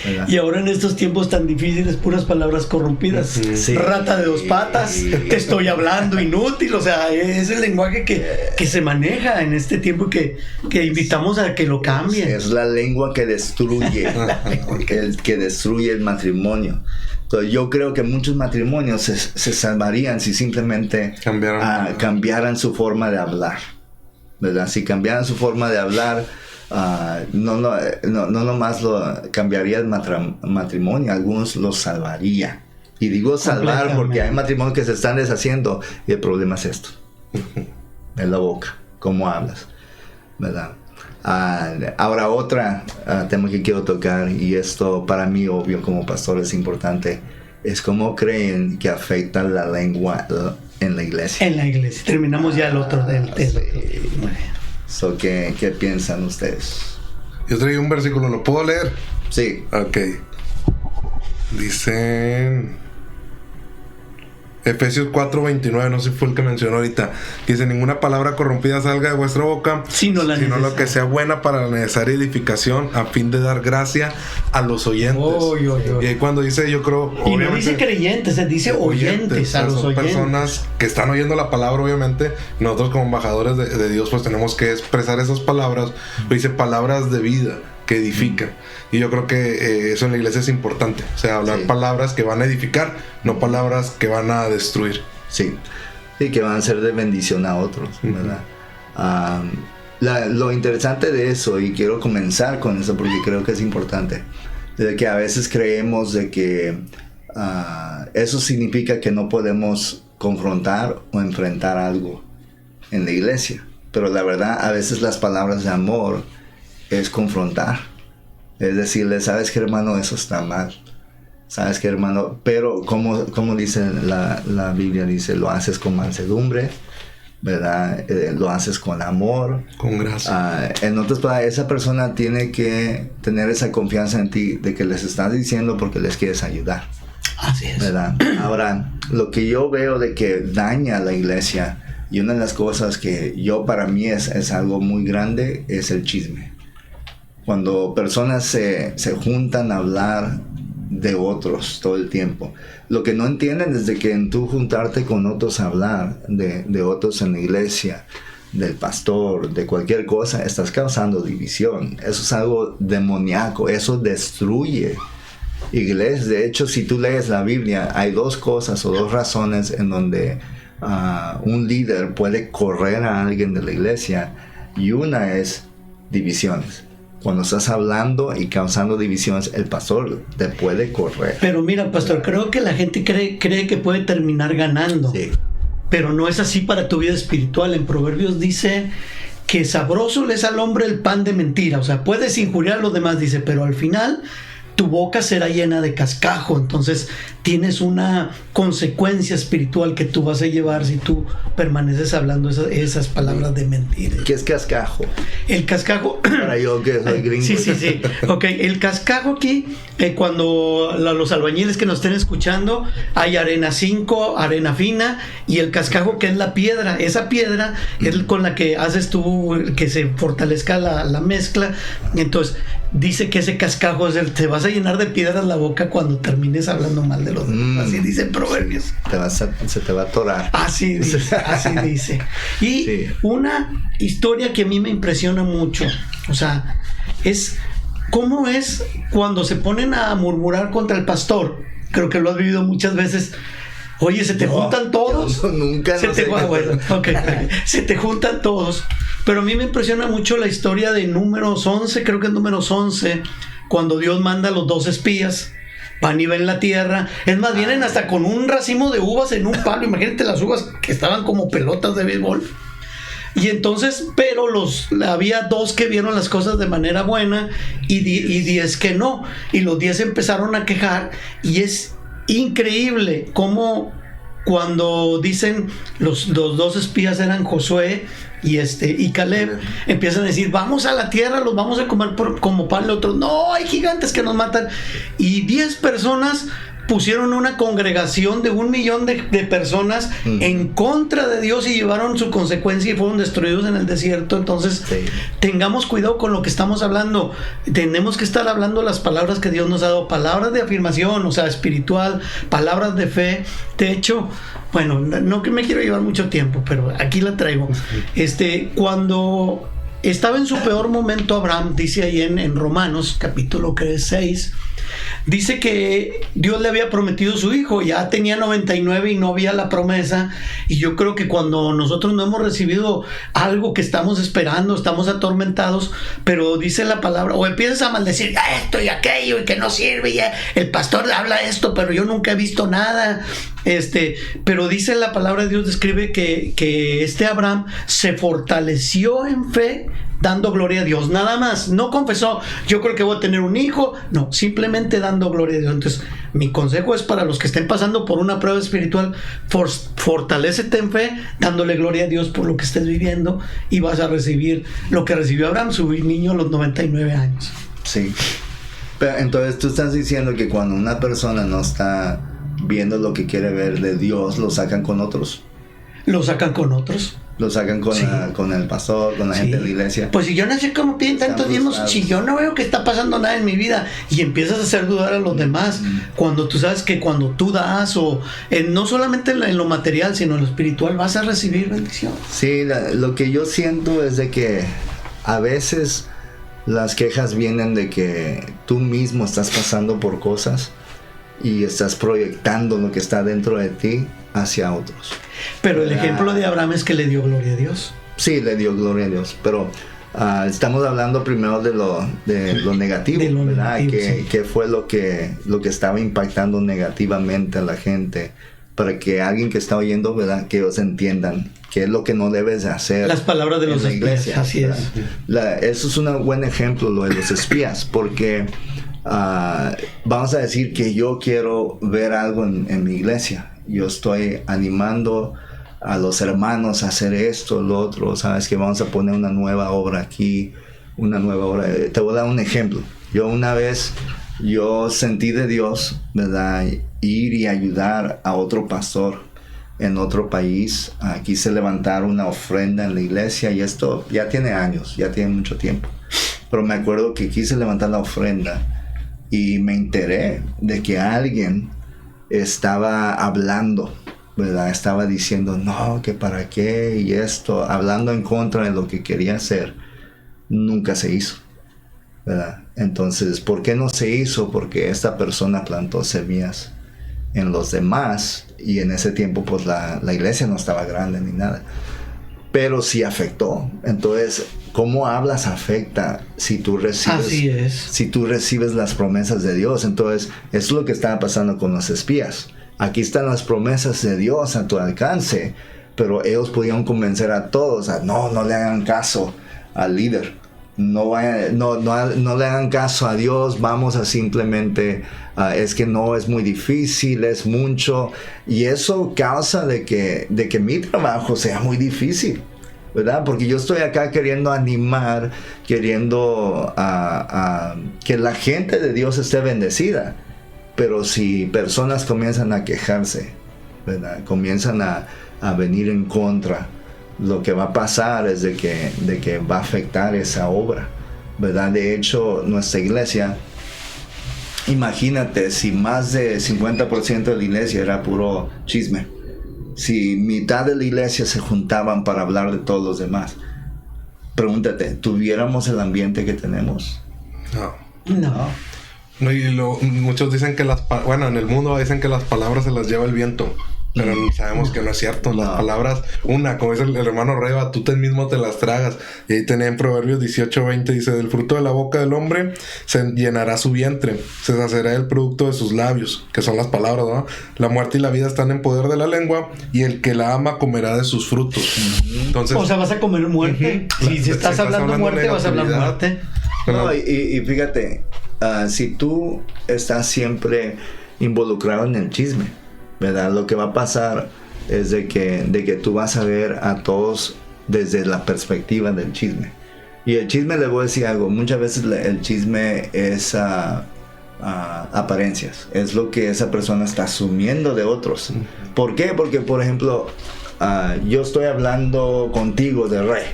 ¿verdad? Y ahora en estos tiempos tan difíciles, puras palabras corrompidas. Sí. Rata de 2 patas, te estoy hablando, inútil. O sea, es el lenguaje que se maneja en este tiempo que invitamos a que lo cambien. Es la lengua que destruye, que destruye el matrimonio. Entonces, yo creo que muchos matrimonios se salvarían si simplemente cambiaran su forma de hablar, ¿verdad? Si cambiaran su forma de hablar, no nomás lo cambiaría el matrimonio, algunos lo salvaría. Y digo salvar porque hay matrimonios que se están deshaciendo, y el problema es esto, en la boca, cómo hablas, ¿verdad? Ahora otro tema que quiero tocar, y esto para mí obvio como pastor es importante, es cómo creen que afecta la lengua en la iglesia. En la iglesia. Terminamos ya el otro del tema. So, ¿qué piensan ustedes? Yo traigo un versículo, ¿lo puedo leer? Sí. Ok. Dice Efesios 4:29, no sé si fue el que mencionó ahorita. Dice, ninguna palabra corrompida salga de vuestra boca, sino lo que sea buena para la necesaria edificación, a fin de dar gracia a los oyentes. Y ahí cuando dice, yo creo... Y no dice creyentes, se dice oyentes, a los son oyentes. Personas que están oyendo la palabra, obviamente. Nosotros como embajadores de Dios, pues tenemos que expresar esas palabras. Dice palabras de vida, que edifican. Y yo creo que eso en la iglesia es importante. O sea, hablar palabras que van a edificar, no palabras que van a destruir. Sí, y que van a ser de bendición a otros, ¿verdad? Lo interesante de eso, y quiero comenzar con eso porque creo que es importante, de que a veces creemos de que eso significa que no podemos confrontar o enfrentar algo en la iglesia. Pero la verdad, a veces las palabras de amor es confrontar. Es decirle, ¿sabes qué, hermano? Eso está mal. ¿Sabes qué, hermano? Pero como dice la Biblia, dice, lo haces con mansedumbre, ¿verdad? Lo haces con amor. Con gracia. En otras palabras, esa persona tiene que tener esa confianza en ti de que les estás diciendo porque les quieres ayudar. Así es. ¿Verdad? Ahora, lo que yo veo de que daña a la iglesia, y una de las cosas que para mí es algo muy grande, es el chisme. Cuando personas se juntan a hablar de otros todo el tiempo. Lo que no entienden es de que en tú juntarte con otros a hablar de otros en la iglesia, del pastor, de cualquier cosa, estás causando división. Eso es algo demoníaco, eso destruye iglesias. De hecho, si tú lees la Biblia, hay dos cosas o dos razones en donde un líder puede correr a alguien de la iglesia, y una es divisiones. Cuando estás hablando y causando divisiones, el pastor te puede correr. Pero mira, pastor, creo que la gente cree que puede terminar ganando. Sí. Pero no es así para tu vida espiritual. En Proverbios dice que sabroso le es al hombre el pan de mentira. O sea, puedes injuriar a los demás, dice, pero al final tu boca será llena de cascajo. Entonces tienes una consecuencia espiritual que tú vas a llevar si tú permaneces hablando esas palabras de mentira. ¿Qué es cascajo? El cascajo... Para yo que soy gringo. Sí. Ok, el cascajo aquí, cuando los albañiles que nos estén escuchando, hay arena 5, arena fina, y el cascajo, que es la piedra. Esa piedra es con la que haces tú que se fortalezca la mezcla. Entonces dice que ese cascajo te vas a llenar de piedras la boca cuando termines hablando mal de los demás. Así dice Proverbios. Se te va a atorar. Así dice. Y una historia que a mí me impresiona mucho, o sea, es cómo es cuando se ponen a murmurar contra el pastor. Creo que lo has vivido muchas veces. Oye, se te juntan todos. Nunca. Se te juntan todos. Pero a mí me impresiona mucho la historia de Números 11, creo que es Números 11, cuando Dios manda a los 2 espías. Van y ven la tierra. Es más, vienen hasta con un racimo de uvas en un palo. Imagínate las uvas que estaban como pelotas de béisbol. Y entonces, pero había 2 que vieron las cosas de manera buena y 10 que no. Y los 10 empezaron a quejar. Y es increíble cómo cuando dicen los 2 espías eran Josué y Caleb, empiezan a decir, vamos a la tierra, los vamos a comer como pan. Los otros, no, hay gigantes que nos matan. Y 10 personas pusieron una congregación de 1 millón de personas en contra de Dios y llevaron su consecuencia y fueron destruidos en el desierto. Entonces, tengamos cuidado con lo que estamos hablando. Tenemos que estar hablando las palabras que Dios nos ha dado, palabras de afirmación, o sea, espiritual, palabras de fe. De hecho, bueno, no que me quiero llevar mucho tiempo, pero aquí la traigo. Cuando estaba en su peor momento Abraham, dice ahí en Romanos, capítulo 6, dice que Dios le había prometido su hijo, ya tenía 99 y no había la promesa. Y yo creo que cuando nosotros no hemos recibido algo que estamos esperando, estamos atormentados, pero dice la palabra, o empiezas a maldecir esto y aquello y que no sirve, y el pastor habla esto, pero yo nunca he visto nada. Pero dice la palabra de Dios, describe que Abraham se fortaleció en fe, dando gloria a Dios, nada más. No confesó, yo creo que voy a tener un hijo, no, simplemente dando gloria a Dios. Entonces, mi consejo es para los que estén pasando por una prueba espiritual, fortalécete en fe, dándole gloria a Dios por lo que estés viviendo, y vas a recibir lo que recibió Abraham, su niño a los 99 años. Sí. Pero entonces tú estás diciendo que cuando una persona no está viendo lo que quiere ver de Dios, lo sacan con otros. Lo sacan con otros. Lo sacan con el pastor, con la gente de la iglesia. Pues si yo no sé cómo piden tantos diezmos, si yo no veo que está pasando nada en mi vida, y empiezas a hacer dudar a los demás, cuando tú sabes que cuando tú das, o no solamente en lo material, sino en lo espiritual, vas a recibir bendición. Sí, lo que yo siento es de que a veces Las quejas vienen de que tú mismo estás pasando por cosas y estás proyectando lo que está dentro de ti hacia otros. Pero el ejemplo de Abraham es que le dio gloria a Dios. Sí, le dio gloria a Dios, pero estamos hablando primero de lo negativo, de lo ¿verdad? negativo, sí. Que fue lo que estaba impactando negativamente a la gente, para que alguien que está oyendo, ¿verdad? Que ellos entiendan qué es lo que no debes de hacer. Las palabras de en los la espías, iglesia, así ¿verdad? es. Eso es un buen ejemplo, lo de los espías, porque vamos a decir que yo quiero ver algo en mi iglesia. Yo estoy animando a los hermanos a hacer esto, lo otro, sabes que vamos a poner una nueva obra aquí, una nueva obra. Te voy a dar un ejemplo. Yo una vez, yo sentí de Dios, ¿verdad? Ir y ayudar a otro pastor en otro país. Quise levantar una ofrenda en la iglesia, y esto ya tiene años, ya tiene mucho tiempo. Pero me acuerdo que quise levantar la ofrenda y me enteré de que alguien estaba hablando, ¿verdad? Estaba diciendo, no, que para qué, y esto, hablando en contra de lo que quería hacer. Nunca se hizo, ¿verdad? Entonces, ¿por qué no se hizo? Porque esta persona plantó semillas en los demás, y en ese tiempo pues la iglesia no estaba grande ni nada, pero sí afectó. Entonces, cómo hablas afecta si tú recibes, Así es. si tú recibes las promesas de Dios. Entonces, eso es lo que estaba pasando con los espías. Aquí están las promesas de Dios a tu alcance, pero ellos podían convencer a todos a no le hagan caso al líder, no le hagan caso a Dios, vamos a simplemente, es que no, es muy difícil, es mucho, y eso causa de que mi trabajo sea muy difícil, ¿verdad? Porque yo estoy acá queriendo animar, queriendo que la gente de Dios esté bendecida, pero si personas comienzan a quejarse, ¿verdad? Comienzan a venir en contra, lo que va a pasar es de que va a afectar esa obra, ¿verdad? De hecho, nuestra iglesia, imagínate si más de 50% de la iglesia era puro chisme, si mitad de la iglesia se juntaban para hablar de todos los demás, pregúntate, ¿tuviéramos el ambiente que tenemos? No. No, y muchos dicen que en el mundo dicen que las palabras se las lleva el viento, pero sabemos que no es cierto. Las palabras, como dice el hermano Reba, tú mismo te las tragas. Y ahí tenía en Proverbios 18:20, dice, del fruto de la boca del hombre se llenará su vientre, se saciará el producto de sus labios, que son las palabras, ¿no? La muerte y la vida están en poder de la lengua, y el que la ama comerá de sus frutos. Entonces, O sea, vas a comer muerte. Si estás hablando muerte, vas a hablar muerte. No, y fíjate, si tú estás siempre involucrado en el chisme, ¿verdad? Lo que va a pasar es de que tú vas a ver a todos desde la perspectiva del chisme. Y el chisme, le voy a decir algo, muchas veces el chisme es apariencias, es lo que esa persona está asumiendo de otros. ¿Por qué? Porque, por ejemplo, yo estoy hablando contigo de Rey,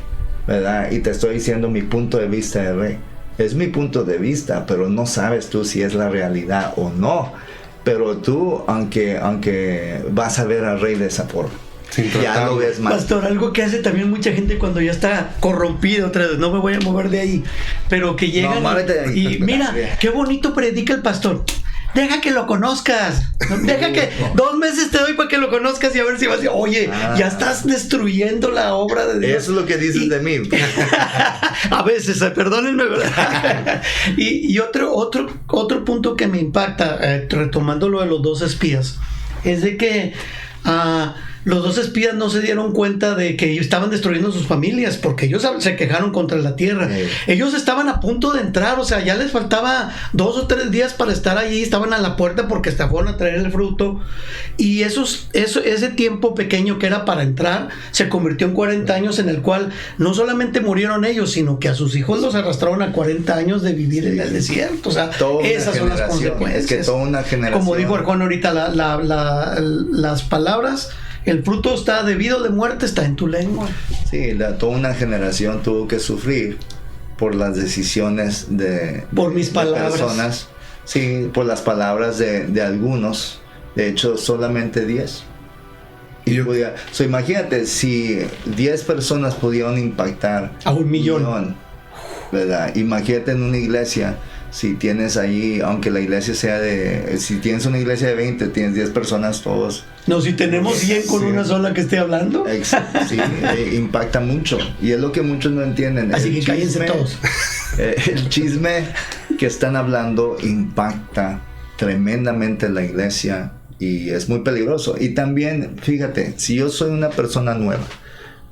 ¿verdad? Y te estoy diciendo mi punto de vista de Rey. Es mi punto de vista, pero no sabes tú si es la realidad o no. Pero tú, aunque vas a ver al Rey de esa forma, ya lo ves más. Pastor, algo que hace también mucha gente cuando ya está corrompido otra vez, no me voy a mover de ahí, pero que llegan y mira, qué bonito predica el pastor. Deja que lo conozcas. Deja que 2 meses te doy para que lo conozcas y a ver si vas a decir, oye, ya estás destruyendo la obra de Dios. Eso es lo que dices de mí. A veces, perdónenme, ¿verdad? y otro punto que me impacta, retomando lo de los 2 espías, es de que los 2 espías no se dieron cuenta de que estaban destruyendo sus familias, porque ellos se quejaron contra la tierra. Ellos estaban a punto de entrar, o sea, ya les faltaba 2 o 3 días para estar allí, estaban a la puerta porque hasta fueron a traer el fruto, y ese tiempo pequeño que era para entrar se convirtió en 40 años, en el cual no solamente murieron ellos, sino que a sus hijos los arrastraron a 40 años de vivir en el desierto. O sea, esas son las consecuencias. Es que toda una generación, como dijo Arjona ahorita, las palabras, el fruto está debido de muerte, está en tu lengua. Sí, toda una generación tuvo que sufrir por las decisiones por mis palabras. Personas. Sí, por las palabras de algunos. De hecho, solamente 10. Imagínate, si 10 personas pudieron impactar a 1 millón. ¿verdad? Imagínate en una iglesia, si tienes ahí, aunque la iglesia sea si tienes una iglesia de 20, tienes 10 personas, todos. No, si tenemos 100 con una sola que esté hablando. Sí, impacta mucho. Y es lo que muchos no entienden. Así que cállense todos. El chisme que están hablando impacta tremendamente la iglesia y es muy peligroso. Y también, fíjate, si yo soy una persona nueva,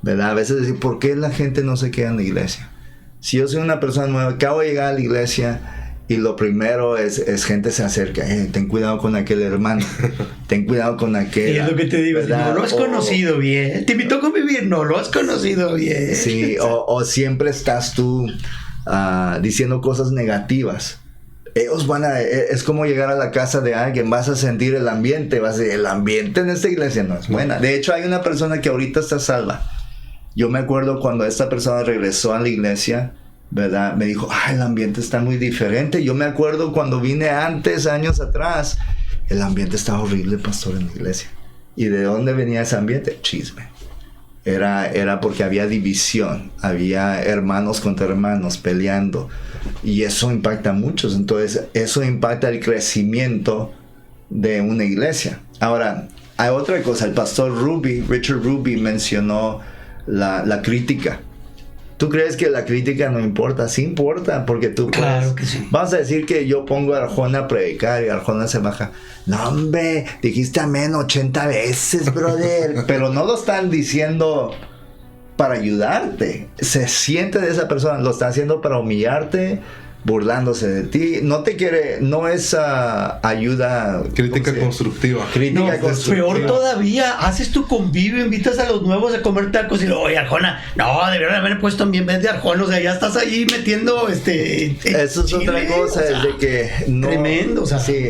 ¿verdad? A veces decir, ¿por qué la gente no se queda en la iglesia? Si yo soy una persona nueva, acabo de llegar a la iglesia y lo primero es gente se acerca, ten cuidado con aquel hermano, ten cuidado con aquel. Y es lo que te digo, no lo has conocido bien, te invitó a convivir, no lo has conocido bien. Sí, o siempre estás tú diciendo cosas negativas. Ellos es como llegar a la casa de alguien, vas a sentir el ambiente, el ambiente en esta iglesia no es buena. De hecho, hay una persona que ahorita está salva. Yo me acuerdo cuando esta persona regresó a la iglesia, ¿verdad? Me dijo, el ambiente está muy diferente. Yo me acuerdo cuando vine antes, años atrás, el ambiente estaba horrible, pastor, en la iglesia. ¿Y de dónde venía ese ambiente? Chisme. Era porque había división, había hermanos contra hermanos peleando. Y eso impacta a muchos. Entonces, eso impacta el crecimiento de una iglesia. Ahora, hay otra cosa. El pastor Richard Ruby, mencionó la crítica. ¿Tú crees que la crítica no importa? Sí importa, porque tú puedes. Claro que sí. Vas a decir que yo pongo a Arjona a predicar y Arjona se baja. No, hombre, dijiste amén 80 veces, brother. Pero no lo están diciendo para ayudarte. Se siente de esa persona, lo está haciendo para humillarte, burlándose de ti. No es ayuda. Crítica constructiva. Crítica constructiva. Peor todavía, haces tu convivio, invitas a los nuevos a comer tacos y luego, oye, Arjona, no, debieron haber puesto en vez de Arjona, o sea, ya estás ahí metiendo Eso es chile, otra cosa, es de que no. Tremendo, o sea. Sí,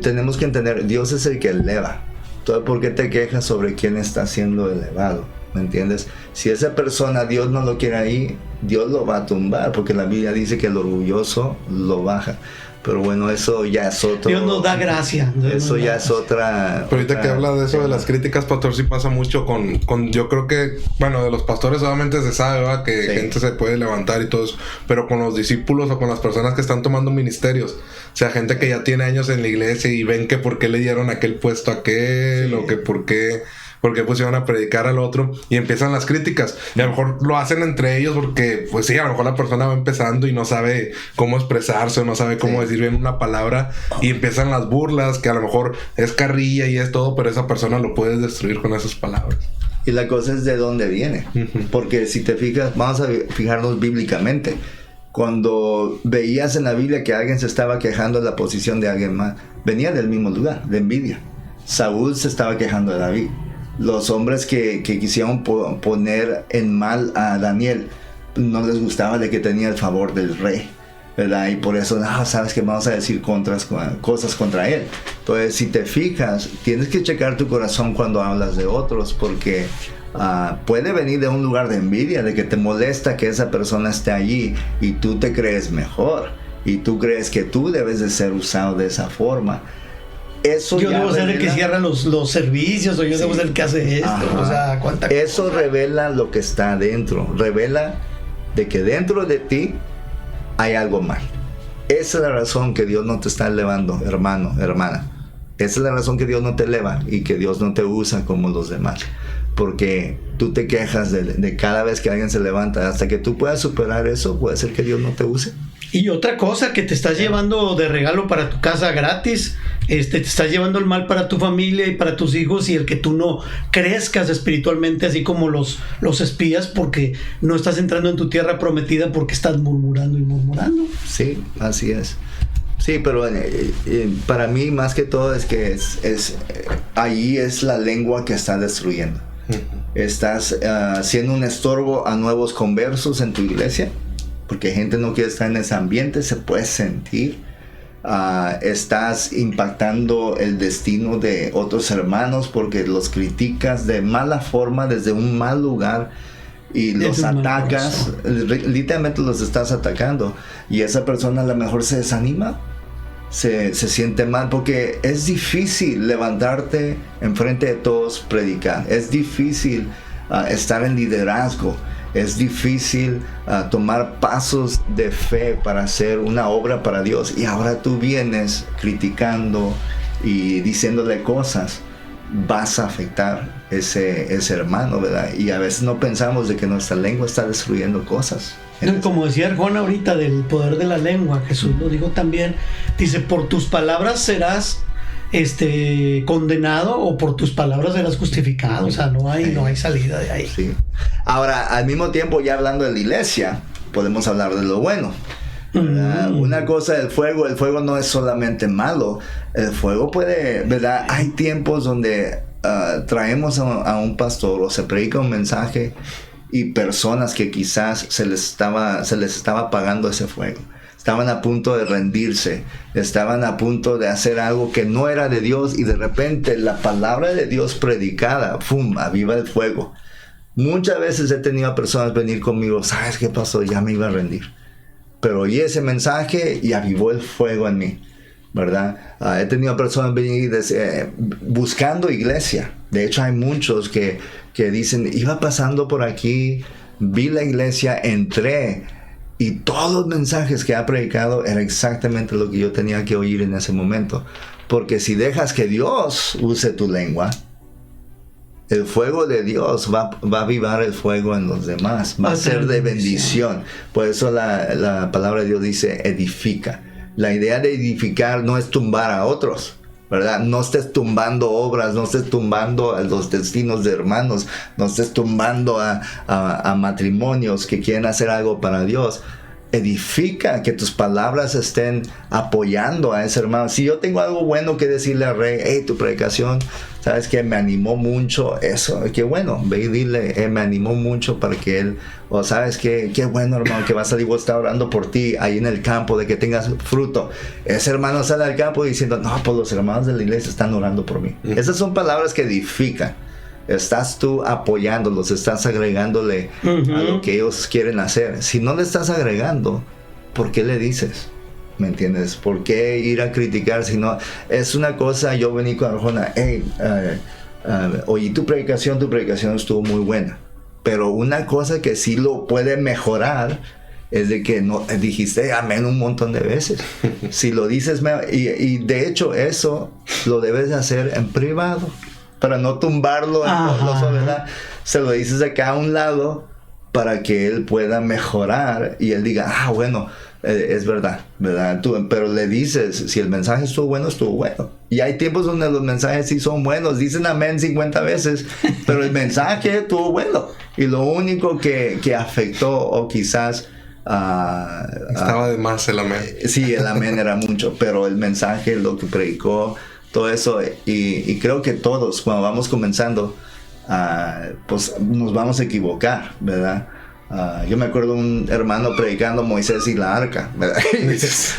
tenemos que entender, Dios es el que eleva. Entonces, ¿por qué te quejas sobre quién está siendo elevado? ¿Me entiendes? Si esa persona Dios no lo quiere ahí, Dios lo va a tumbar, porque la Biblia dice que el orgulloso lo baja. Pero bueno, eso ya es otro. Dios nos da gracia. Eso ya es otra. Pero ahorita que habla de eso de las críticas, pastor, sí pasa mucho con yo creo que, bueno, de los pastores solamente se sabe, ¿verdad? Que gente se puede levantar y todo eso, pero con los discípulos o con las personas que están tomando ministerios, o sea, gente que ya tiene años en la iglesia y ven que por qué le dieron aquel puesto a aquel, o que por qué pusieron a predicar al otro, y empiezan las críticas, y a lo mejor lo hacen entre ellos porque, pues sí, a lo mejor la persona va empezando y no sabe cómo expresarse o no sabe cómo decir bien una palabra, y empiezan las burlas, que a lo mejor es carrilla y es todo, pero esa persona lo puedes destruir con esas palabras. Y la cosa es de dónde viene, porque si te fijas, vamos a fijarnos bíblicamente. Cuando veías en la Biblia que alguien se estaba quejando de la posición de alguien más, venía del mismo lugar, de envidia. Saúl se estaba quejando de David. Los hombres que quisieron poner en mal a Daniel, no les gustaba de que tenía el favor del rey, ¿verdad? Y por eso, sabes que vamos a decir cosas contra él. Entonces, si te fijas, tienes que checar tu corazón cuando hablas de otros, porque puede venir de un lugar de envidia, de que te molesta que esa persona esté allí y tú te crees mejor y tú crees que tú debes de ser usado de esa forma. Eso yo debo ser el que cierra los servicios, o yo debo ser el que hace esto. Ajá. O sea, cuánta eso cosa. Revela lo que está adentro, revela de que dentro de ti hay algo mal. Esa es la razón que Dios no te está elevando, hermano, hermana. Esa es la razón que Dios no te eleva y que Dios no te usa como los demás, porque tú te quejas de cada vez que alguien se levanta. Hasta que tú puedas superar eso, puede ser que Dios no te use. Y otra cosa, que te estás llevando de regalo para tu casa gratis, te estás llevando el mal para tu familia y para tus hijos, y el que tú no crezcas espiritualmente, así como los espías, porque no estás entrando en tu tierra prometida, porque estás murmurando y murmurando. Sí, así es. Sí, pero para mí más que todo es que ahí es la lengua que está destruyendo. Estás siendo un estorbo a nuevos conversos en tu iglesia, porque gente no quiere estar en ese ambiente, se puede sentir. Estás impactando el destino de otros hermanos porque los criticas de mala forma, desde un mal lugar, y los atacas, literalmente los estás atacando, y esa persona a lo mejor se desanima, se siente mal, porque es difícil levantarte enfrente de todos, predicar, es difícil estar en liderazgo. es difícil tomar pasos de fe para hacer una obra para Dios. Y ahora tú vienes criticando y diciéndole cosas, vas a afectar ese hermano, ¿verdad? Y a veces no pensamos de que nuestra lengua está destruyendo cosas. Como decía Arjona ahorita del poder de la lengua, Jesús lo dijo también, dice, por tus palabras serás condenado o por tus palabras serás justificado. O sea, no hay salida de ahí. Sí. Ahora, al mismo tiempo, ya hablando de la iglesia, podemos hablar de lo bueno. Una cosa del fuego, el fuego no es solamente malo, el fuego puede, ¿verdad? Hay tiempos donde traemos a un pastor o se predica un mensaje y personas que quizás se les estaba apagando ese fuego. Estaban a punto de rendirse, estaban a punto de hacer algo que no era de Dios y de repente la palabra de Dios predicada, ¡fum!, aviva el fuego. Muchas veces he tenido a personas venir conmigo, ¿sabes qué pasó? Ya me iba a rendir. Pero oí ese mensaje y avivó el fuego en mí, ¿verdad? He tenido personas venir buscando iglesia. De hecho, hay muchos que dicen, iba pasando por aquí, vi la iglesia, entré, y todos los mensajes que ha predicado era exactamente lo que yo tenía que oír en ese momento. Porque si dejas que Dios use tu lengua, el fuego de Dios va a avivar el fuego en los demás. Va a ser de bendición. Por eso la palabra de Dios dice edifica. La idea de edificar no es tumbar a otros, ¿verdad? No estés tumbando obras, no estés tumbando a los destinos de hermanos, no estés tumbando a matrimonios que quieren hacer algo para Dios. Edifica, que tus palabras estén apoyando a ese hermano. Si yo tengo algo bueno que decirle al rey, hey, tu predicación, sabes que me animó mucho, eso, qué bueno, ve y dile, me animó mucho para que él, o sabes que, qué bueno, hermano, que va a salir, voy a estar orando por ti ahí en el campo, de que tengas fruto. Ese hermano sale al campo diciendo, no, pues los hermanos de la iglesia están orando por mí. Esas son palabras que edifican. Estás tú apoyándolos, estás agregándole a lo que ellos quieren hacer. Si no le estás agregando, ¿por qué le dices? ¿Me entiendes? ¿Por qué ir a criticar? Si no, es una cosa, yo vení con Arjona, hey, oí tu predicación estuvo muy buena. Pero una cosa que sí lo puede mejorar es de que no dijiste amén un montón de veces. Si lo dices, y de hecho eso lo debes de hacer en privado, para no tumbarlo en soledad. Se lo dices acá a un lado para que él pueda mejorar y él diga, bueno, es verdad, pero le dices, si el mensaje estuvo bueno, estuvo bueno. Y hay tiempos donde los mensajes sí son buenos, dicen amén 50 veces, pero el mensaje estuvo bueno. Y lo único que afectó, o quizás estaba de más el amén. Sí, el amén era mucho, pero el mensaje, lo que predicó, todo eso, y creo que todos cuando vamos comenzando pues nos vamos a equivocar, ¿verdad? Yo me acuerdo un hermano predicando Moisés y la arca, ¿verdad?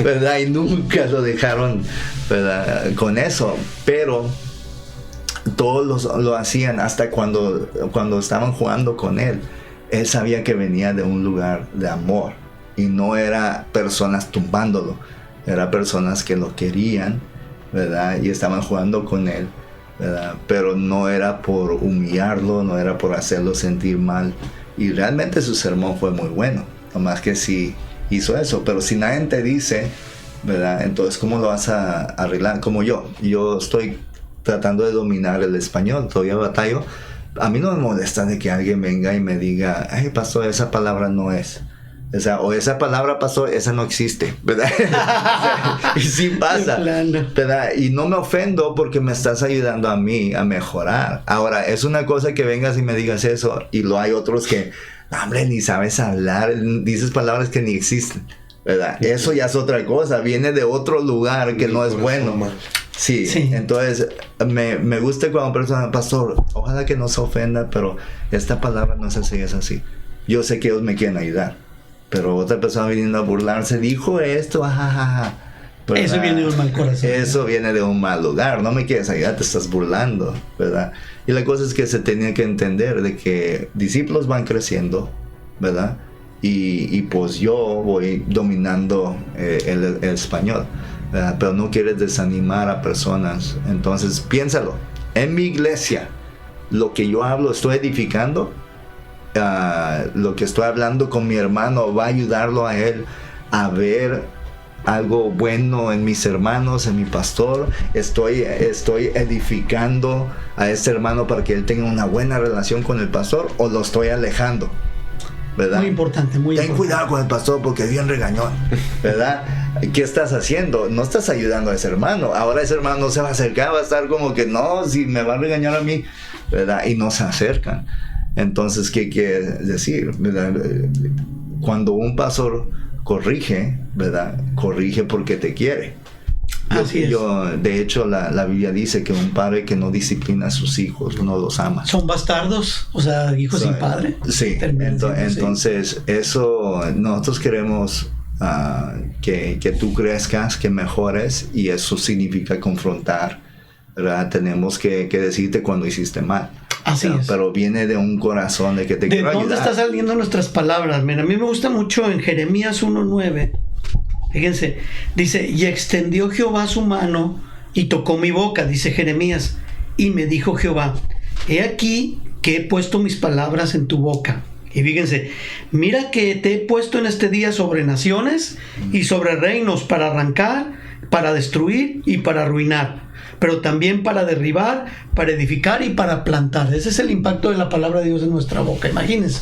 ¿verdad? Y nunca lo dejaron, ¿verdad?, con eso, pero todos lo hacían hasta cuando estaban jugando con él. Él sabía que venía de un lugar de amor y no era personas tumbándolo, era personas que lo querían, ¿verdad? Y estaban jugando con él, ¿verdad? Pero no era por humillarlo, no era por hacerlo sentir mal. Y realmente su sermón fue muy bueno, nomás que sí hizo eso. Pero si nadie te dice, ¿verdad?, entonces ¿cómo lo vas a arreglar? Como yo estoy tratando de dominar el español, todavía batallo. A mí no me molesta de que alguien venga y me diga, ay, pastor, esa palabra no es. O esa palabra, pastor, esa no existe, ¿verdad? Y sí pasa, ¿verdad? Y no me ofendo porque me estás ayudando a mí a mejorar. Ahora, es una cosa que vengas y me digas eso, y hay otros que, no, hombre, ni sabes hablar, dices palabras que ni existen, ¿verdad? Eso ya es otra cosa, viene de otro lugar que no es bueno. Sí, entonces me gusta cuando una persona, pastor, ojalá que no se ofenda, pero esta palabra no es así, es así. Yo sé que ellos me quieren ayudar, pero otra persona viniendo a burlarse, dijo esto, jajaja. Eso viene de un mal corazón. Eso viene de un mal lugar, no me quieres ayudar, te estás burlando, ¿verdad? Y la cosa es que se tenía que entender de que discípulos van creciendo, ¿verdad? Y pues yo voy dominando el español, ¿verdad? Pero no quieres desanimar a personas. Entonces piénsalo, en mi iglesia, lo que yo hablo, estoy edificando. lo que estoy hablando con mi hermano va a ayudarlo a él a ver algo bueno en mis hermanos, en mi pastor. Estoy edificando a este hermano para que él tenga una buena relación con el pastor, o lo estoy alejando, ¿verdad? Muy importante, muy Ten importante. cuidado con el pastor porque es bien regañón, ¿verdad? ¿Qué estás haciendo? No estás ayudando a ese hermano. Ahora ese hermano no se va a acercar, va a estar como que no, si me va a regañar a mí, ¿verdad? Y no se acercan. Entonces, ¿qué quiere decir? ¿Verdad? Cuando un pastor corrige, ¿verdad? Corrige porque te quiere. Así es. De hecho, la Biblia dice que un padre que no disciplina a sus hijos no los ama. Son bastardos, o sea, hijos sin padre. Sí, entonces eso nosotros queremos que tú crezcas, que mejores, y eso significa confrontar, ¿verdad? Tenemos que decirte cuando hiciste mal. Así es. Pero viene de un corazón de que te quiero ayudar. ¿De dónde están saliendo nuestras palabras? Mira, a mí me gusta mucho en Jeremías 1:9. Fíjense, dice, y extendió Jehová su mano y tocó mi boca, dice Jeremías, y me dijo Jehová, he aquí que he puesto mis palabras en tu boca. Y fíjense, mira que te he puesto en este día sobre naciones y sobre reinos para arrancar, para destruir y para arruinar, pero también para derribar, para edificar y para plantar. Ese es el impacto de la palabra de Dios en nuestra boca, imagínense.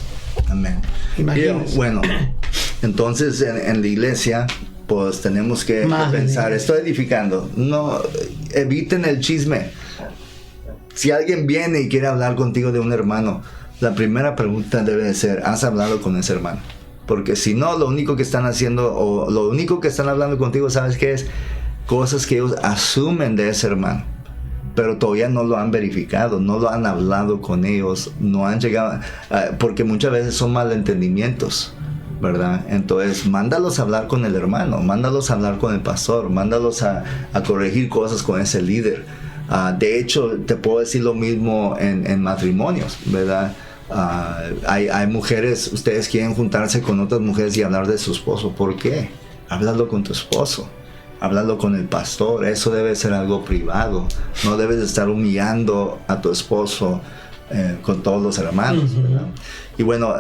Amén. Imagínense. Bueno, entonces en la iglesia pues tenemos que pensar, estoy edificando, no, eviten el chisme. Si alguien viene y quiere hablar contigo de un hermano, la primera pregunta debe de ser, ¿has hablado con ese hermano? Porque si no, lo único que están haciendo, o lo único que están hablando contigo, ¿sabes qué es? Cosas que ellos asumen de ese hermano, pero todavía no lo han verificado, no lo han hablado con ellos, no han llegado, porque muchas veces son malentendimientos, ¿verdad? Entonces, mándalos a hablar con el hermano, mándalos a hablar con el pastor, mándalos a corregir cosas con ese líder. De hecho, te puedo decir lo mismo en matrimonios, ¿verdad? Hay mujeres, ustedes quieren juntarse con otras mujeres y hablar de su esposo. ¿Por qué? Háblalo con tu esposo, háblalo con el pastor. Eso debe ser algo privado. No debes de estar humillando a tu esposo con todos los hermanos, ¿verdad? Y bueno,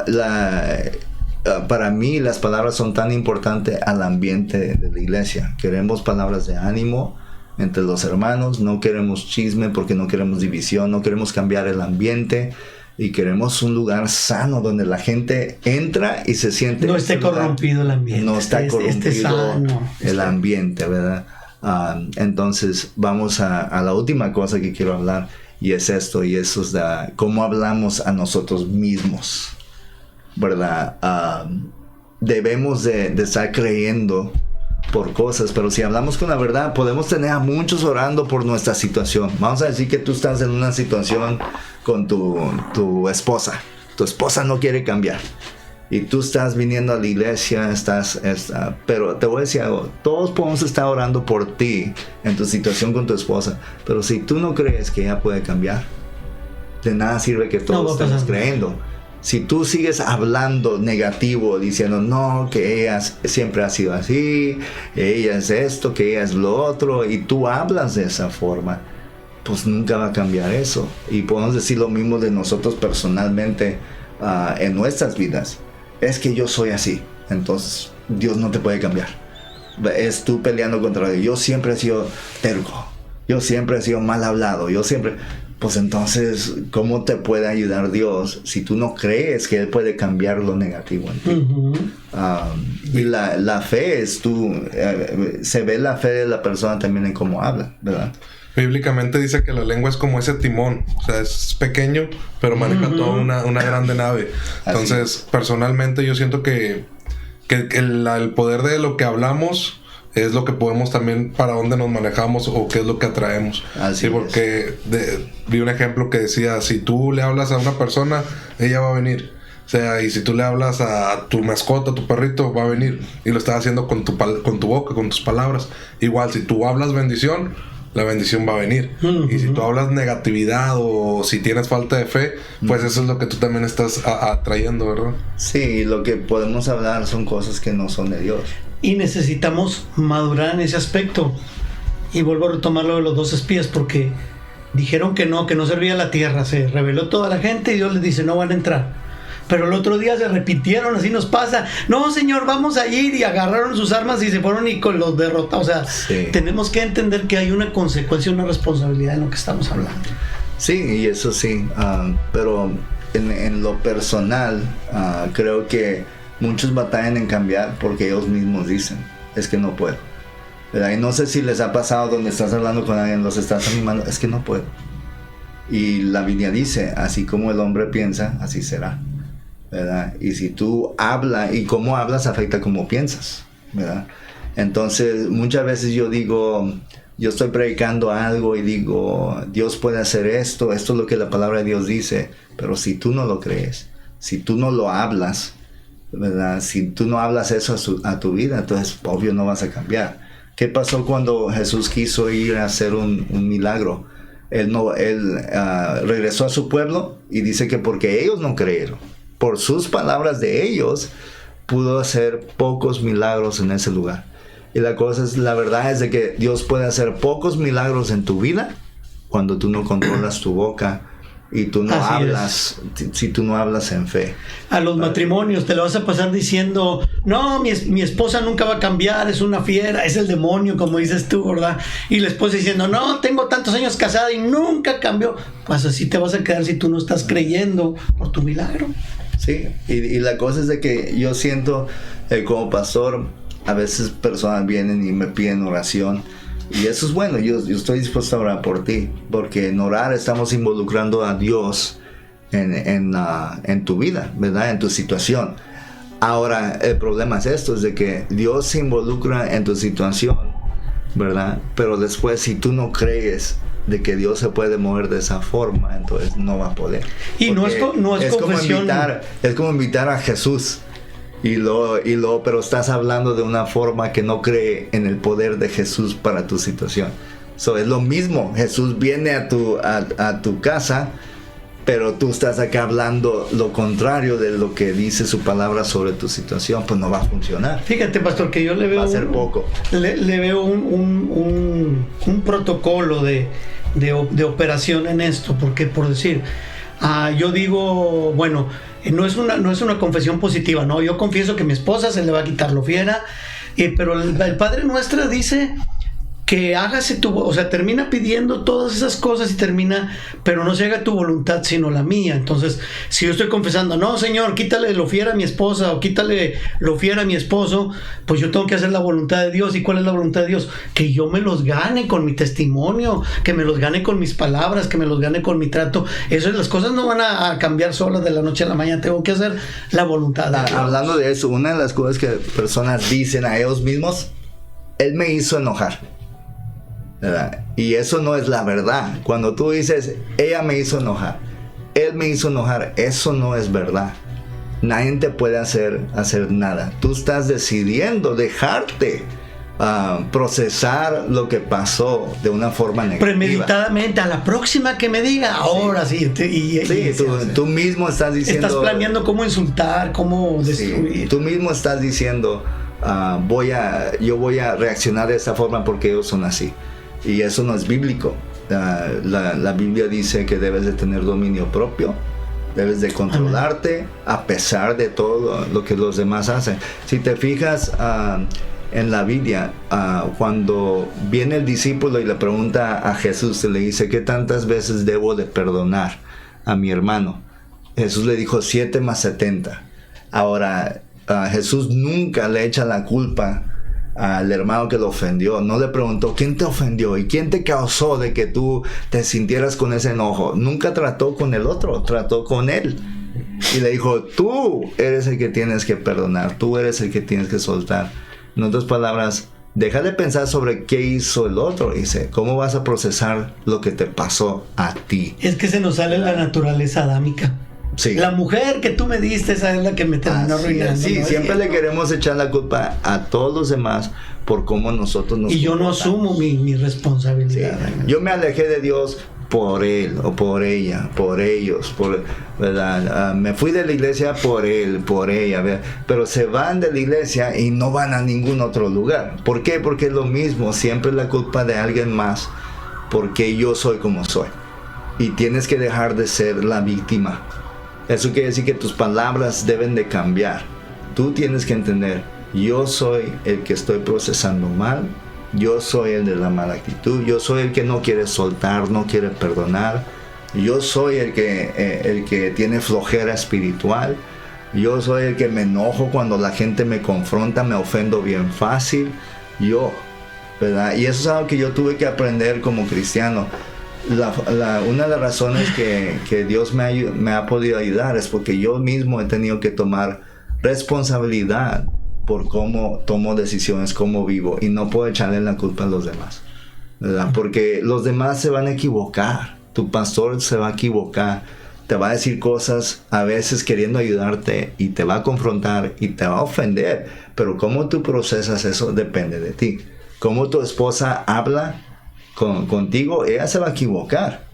para mí las palabras son tan importantes al ambiente de la iglesia. Queremos palabras de ánimo entre los hermanos, no queremos chisme porque no queremos división, no queremos cambiar el ambiente, y queremos un lugar sano donde la gente entra y se siente... No esté corrompido el ambiente. No está corrompido sano, el ambiente, ¿verdad? Entonces vamos a la última cosa que quiero hablar, y es esto, y eso es cómo hablamos a nosotros mismos, ¿verdad? Debemos de estar creyendo por cosas, pero si hablamos con la verdad, podemos tener a muchos orando por nuestra situación. Vamos a decir que tú estás en una situación con tu esposa. Tu esposa no quiere cambiar y tú estás viniendo a la iglesia, pero te voy a decir algo, todos podemos estar orando por ti en tu situación con tu esposa, pero si tú no crees que ella puede cambiar, de nada sirve que todos estemos creyendo. Si tú sigues hablando negativo, diciendo no, que ella siempre ha sido así, ella es esto, que ella es lo otro, y tú hablas de esa forma, pues nunca va a cambiar eso. Y podemos decir lo mismo de nosotros personalmente en nuestras vidas. Es que yo soy así, entonces Dios no te puede cambiar. Es tú peleando contra Dios. Yo siempre he sido terco, yo siempre he sido mal hablado, pues entonces, ¿cómo te puede ayudar Dios si tú no crees que Él puede cambiar lo negativo en ti? Y la fe es se ve la fe de la persona también en cómo habla, ¿verdad? Bíblicamente dice que la lengua es como ese timón, o sea, es pequeño, pero maneja toda una grande nave. Entonces, personalmente yo siento que el poder de lo que hablamos es lo que podemos también, para dónde nos manejamos o qué es lo que atraemos. Así sí, porque vi un ejemplo que decía, si tú le hablas a una persona, ella va a venir. O sea, y si tú le hablas a tu mascota, a tu perrito, va a venir. Y lo estás haciendo con tu boca, con tus palabras. Igual, si tú hablas bendición, la bendición va a venir. Y si tú hablas negatividad o si tienes falta de fe, pues eso es lo que tú también estás atrayendo, ¿verdad? Sí, lo que podemos hablar son cosas que no son de Dios. Y necesitamos madurar en ese aspecto. Y vuelvo a retomar lo de los 2 espías, porque dijeron que no servía la tierra. Se rebeló toda la gente y Dios les dice, no van a entrar. pero el otro día se repitieron, así nos pasa. No, Señor, vamos a ir, y agarraron sus armas y se fueron y con los derrotados. O sea, Sí. tenemos que entender que hay una consecuencia, una responsabilidad en lo que estamos hablando. Sí, y eso sí, pero en lo personal, creo que muchos batallan en cambiar porque ellos mismos dicen, es que no puedo. ¿Verdad? Y no sé si les ha pasado donde estás hablando con alguien, los estás animando, es que no puedo. Y la Biblia dice, así como el hombre piensa, así será. ¿Verdad? Y si tú hablas, y cómo hablas afecta cómo piensas, ¿verdad? Entonces, muchas veces yo digo, yo estoy predicando algo y digo, Dios puede hacer esto es lo que la palabra de Dios dice, pero si tú no lo crees, si tú no lo hablas, ¿verdad? Si tú no hablas eso a tu vida, entonces obvio no vas a cambiar. ¿Qué pasó cuando Jesús quiso ir a hacer un milagro? Él regresó a su pueblo y dice que porque ellos no creyeron, por sus palabras de ellos, pudo hacer pocos milagros en ese lugar. Y la verdad es de que Dios puede hacer pocos milagros en tu vida cuando tú no controlas tu boca y tú no Así hablas, si tú no hablas en fe. A los matrimonios te lo vas a pasar diciendo, no, mi esposa nunca va a cambiar, es una fiera, es el demonio, como dices tú, ¿verdad? Y la esposa diciendo, no, tengo tantos años casada y nunca cambió. Pues así te vas a quedar si tú no estás creyendo por tu milagro. Sí, y la cosa es de que yo siento como pastor, a veces personas vienen y me piden oración. Y eso es bueno, yo estoy dispuesto a orar por ti, porque en orar estamos involucrando a Dios en tu vida, ¿verdad? En tu situación. Ahora, el problema es esto, es de que Dios se involucra en tu situación, ¿verdad? Pero después, si tú no crees de que Dios se puede mover de esa forma, entonces no va a poder. Y no es confesión. Es como invitar a Jesús. Pero estás hablando de una forma que no cree en el poder de Jesús para tu situación. Es lo mismo. Jesús viene a tu casa, pero tú estás acá hablando lo contrario de lo que dice su palabra sobre tu situación, pues no va a funcionar. Fíjate, pastor, que yo le veo va a ser poco. Le veo un protocolo de operación en esto, porque por decir, yo digo, bueno, no es una confesión positiva, no, yo confieso que mi esposa se le va a quitar lo fiera, pero el Padre Nuestro dice que hágase o sea, termina pidiendo todas esas cosas y termina, pero no se haga tu voluntad sino la mía. Entonces, si yo estoy confesando, no, Señor, quítale lo fiera a mi esposa o quítale lo fiera a mi esposo, pues yo tengo que hacer la voluntad de Dios. ¿Y cuál es la voluntad de Dios? Que yo me los gane con mi testimonio, que me los gane con mis palabras, que me los gane con mi trato. Las cosas no van a cambiar solas de la noche a la mañana. Tengo que hacer la voluntad de Dios. Hablando de eso, una de las cosas que personas dicen a ellos mismos, Él me hizo enojar, ¿verdad? Y eso no es la verdad. Cuando tú dices, ella me hizo enojar, él me hizo enojar, eso no es verdad. Nadie te puede hacer nada. Tú estás decidiendo dejarte procesar lo que pasó de una forma negativa. Premeditadamente, a la próxima que me diga, ahora sí. Tú mismo estás diciendo... Estás planeando cómo insultar, cómo destruir. Sí, tú mismo estás diciendo, yo voy a reaccionar de esta forma porque ellos son así. Y eso no es bíblico. La Biblia dice que debes de tener dominio propio, debes de controlarte a pesar de todo lo que los demás hacen. Si te fijas en la Biblia, cuando viene el discípulo y le pregunta a Jesús, se le dice, ¿qué tantas veces debo de perdonar a mi hermano? Jesús le dijo 7 más 70. Ahora, Jesús nunca le echa la culpa al hermano que lo ofendió. No le preguntó quién te ofendió y quién te causó de que tú te sintieras con ese enojo. Nunca trató con el otro, trató con él y le dijo, tú eres el que tienes que perdonar, tú eres el que tienes que soltar. En otras palabras, deja de pensar sobre qué hizo el otro. Dice, ¿cómo vas a procesar lo que te pasó a ti? Es que se nos sale la naturaleza adámica. Sí. La mujer que tú me diste, esa es la que me terminó arruinando. Sí, ¿no? siempre le queremos echar la culpa a todos los demás por cómo nosotros nos y yo no asumo mi responsabilidad. Sí. Yo me alejé de Dios por él o por ella, por ellos, ¿verdad? Me fui de la iglesia por él, por ella, ¿verdad? Pero se van de la iglesia y no van a ningún otro lugar. ¿Por qué? Porque es lo mismo, siempre es la culpa de alguien más, porque yo soy como soy. Y tienes que dejar de ser la víctima. Eso quiere decir que tus palabras deben de cambiar. Tú tienes que entender, yo soy el que estoy procesando mal, yo soy el de la mala actitud, yo soy el que no quiere soltar, no quiere perdonar, yo soy el que tiene flojera espiritual, yo soy el que me enojo cuando la gente me confronta, me ofendo bien fácil, yo, ¿verdad? Y eso es algo que yo tuve que aprender como cristiano. Una de las razones que Dios me ha podido ayudar es porque yo mismo he tenido que tomar responsabilidad por cómo tomo decisiones, cómo vivo, y no puedo echarle la culpa a los demás, ¿verdad? Porque los demás se van a equivocar, tu pastor se va a equivocar, te va a decir cosas a veces queriendo ayudarte y te va a confrontar y te va a ofender, pero cómo tú procesas eso depende de ti. Cómo tu esposa habla contigo, ella se va a equivocar.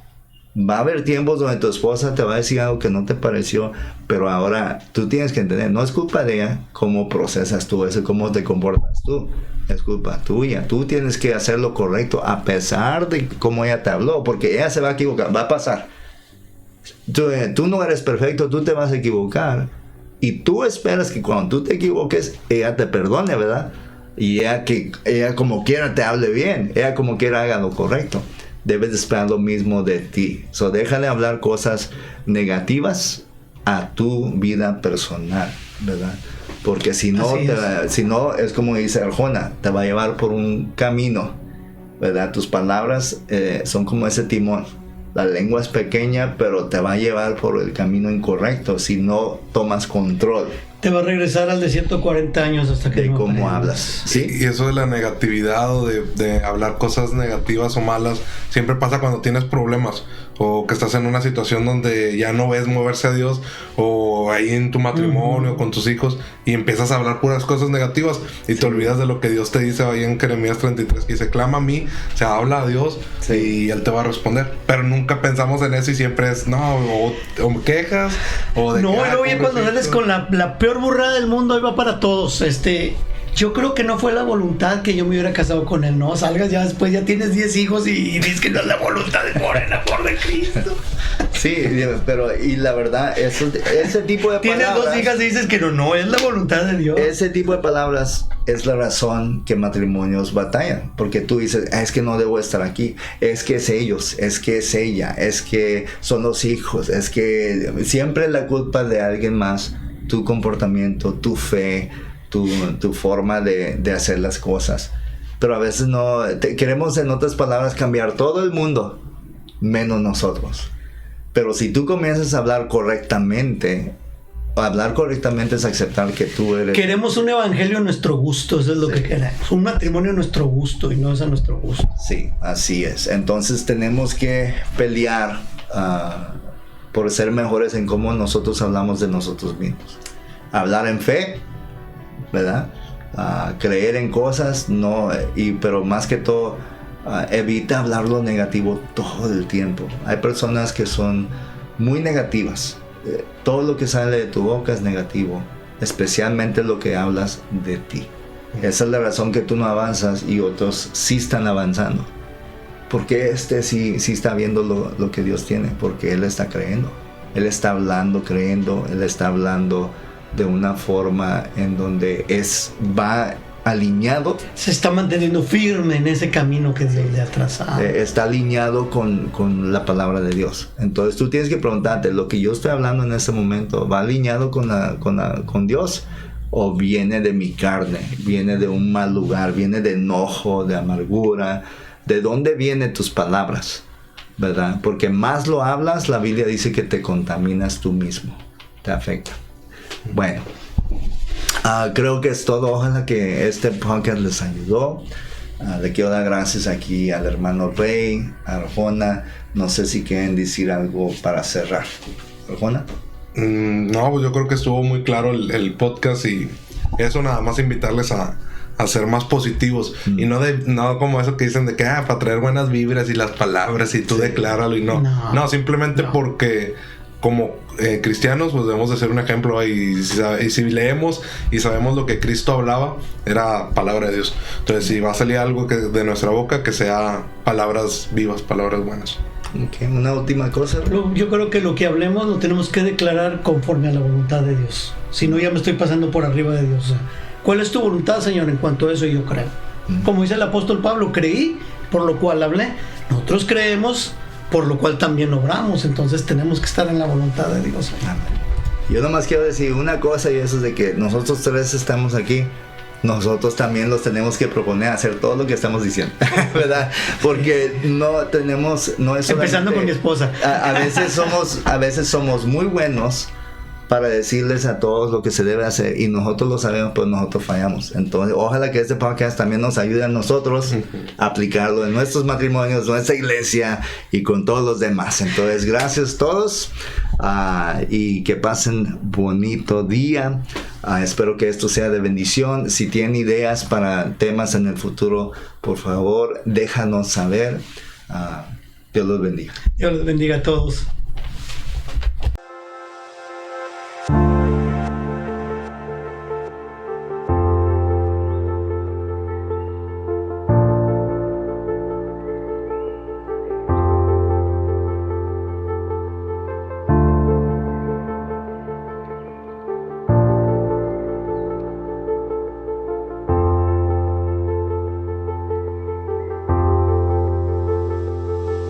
Va a haber tiempos donde tu esposa te va a decir algo que no te pareció, pero ahora tú tienes que entender, no es culpa de ella cómo procesas tú eso, cómo te comportas tú, es culpa tuya. Tú tienes que hacer lo correcto a pesar de cómo ella te habló, porque ella se va a equivocar, va a pasar. Tú no eres perfecto, tú te vas a equivocar, y tú esperas que cuando tú te equivoques, ella te perdone, ¿verdad? Y ella como quiera te hable bien, ella como quiera haga lo correcto. Debes esperar lo mismo de ti. So, déjale hablar cosas negativas a tu vida personal, ¿verdad? Porque si no, es como dice Arjona, te va a llevar por un camino, ¿verdad? Tus palabras son como ese timón. La lengua es pequeña, pero te va a llevar por el camino incorrecto si no tomas control. Te va a regresar al de 140 años hasta que de no cómo aprendas. hablas. ¿Sí? Y eso de la negatividad o de hablar cosas negativas o malas siempre pasa cuando tienes problemas o que estás en una situación donde ya no ves moverse a Dios, o ahí en tu matrimonio con tus hijos, y empiezas a hablar puras cosas negativas y te olvidas de lo que Dios te dice ahí en Jeremías 33, que dice: clama a mí, se habla a Dios y Él te va a responder. Pero nunca pensamos en eso y siempre es o quejas o de no, y luego ya cuando sales con la peor burrada del mundo, ahí va para todos. Yo creo que no fue la voluntad que yo me hubiera casado con él, ¿no? Salgas ya después, ya tienes 10 hijos y dices que no es la voluntad de por el amor de Cristo. Sí, pero y la verdad, ese tipo de palabras... Tienes 2 hijas y dices que no es la voluntad de Dios. Ese tipo de palabras es la razón que matrimonios batallan. Porque tú dices, es que no debo estar aquí. Es que es ellos, es que es ella, es que son los hijos, es que siempre la culpa de alguien más. Tu comportamiento, tu fe, tu forma de hacer las cosas. Pero a veces no queremos, en otras palabras, cambiar todo el mundo menos nosotros. Pero si tú comienzas a hablar correctamente es aceptar que tú eres... Queremos un evangelio a nuestro gusto, eso es lo que queremos. Un matrimonio a nuestro gusto y no es a nuestro gusto. Sí, así es. Entonces tenemos que pelear por ser mejores en cómo nosotros hablamos de nosotros mismos. Hablar en fe, ¿verdad? Creer en cosas, pero más que todo, evita hablar lo negativo todo el tiempo. Hay personas que son muy negativas. Todo lo que sale de tu boca es negativo, especialmente lo que hablas de ti. Esa es la razón que tú no avanzas y otros sí están avanzando. Porque sí está viendo lo que Dios tiene, porque Él está creyendo. Él está hablando, creyendo, Él está hablando de una forma en donde va alineado. Se está manteniendo firme en ese camino que Dios le ha trazado. Está alineado con la palabra de Dios. Entonces tú tienes que preguntarte, ¿lo que yo estoy hablando en este momento va alineado con Dios? ¿O viene de mi carne? ¿Viene de un mal lugar? ¿Viene de enojo, de amargura? ¿De dónde vienen tus palabras? ¿Verdad? Porque más lo hablas, la Biblia dice que te contaminas tú mismo. Te afecta. Bueno, creo que es todo. Ojalá que este podcast les ayudó. Le quiero dar gracias aquí al hermano Rey, a Arjona. No sé si quieren decir algo para cerrar. ¿Arjona? No, pues yo creo que estuvo muy claro el podcast, y eso, nada más invitarles a ser más positivos y no como eso que dicen de que para traer buenas vibras y las palabras y tú decláralo y no, simplemente porque como cristianos pues debemos de ser un ejemplo, y si leemos y sabemos lo que Cristo hablaba, era palabra de Dios. Entonces si va a salir algo de nuestra boca, que sea palabras vivas, palabras buenas. Okay, una última cosa. Yo creo que lo que hablemos lo tenemos que declarar conforme a la voluntad de Dios. Si no, ya me estoy pasando por arriba de Dios. O sea, ¿cuál es tu voluntad, Señor, en cuanto a eso? Yo creo. Como dice el apóstol Pablo, creí, por lo cual hablé. Nosotros creemos, por lo cual también obramos. Entonces tenemos que estar en la voluntad de Dios. Amén. Yo nomás quiero decir una cosa, y eso es de que nosotros tres estamos aquí. Nosotros también los tenemos que proponer hacer todo lo que estamos diciendo, ¿verdad? Porque no es empezando con mi esposa. A veces somos muy buenos para decirles a todos lo que se debe hacer, y nosotros lo sabemos, pero nosotros fallamos. Entonces, ojalá que este podcast también nos ayude a nosotros a aplicarlo en nuestros matrimonios, nuestra iglesia y con todos los demás. Entonces, gracias a todos, y que pasen bonito día. Espero que esto sea de bendición. Si tienen ideas para temas en el futuro, por favor, déjanos saber. Dios los bendiga. Dios los bendiga a todos.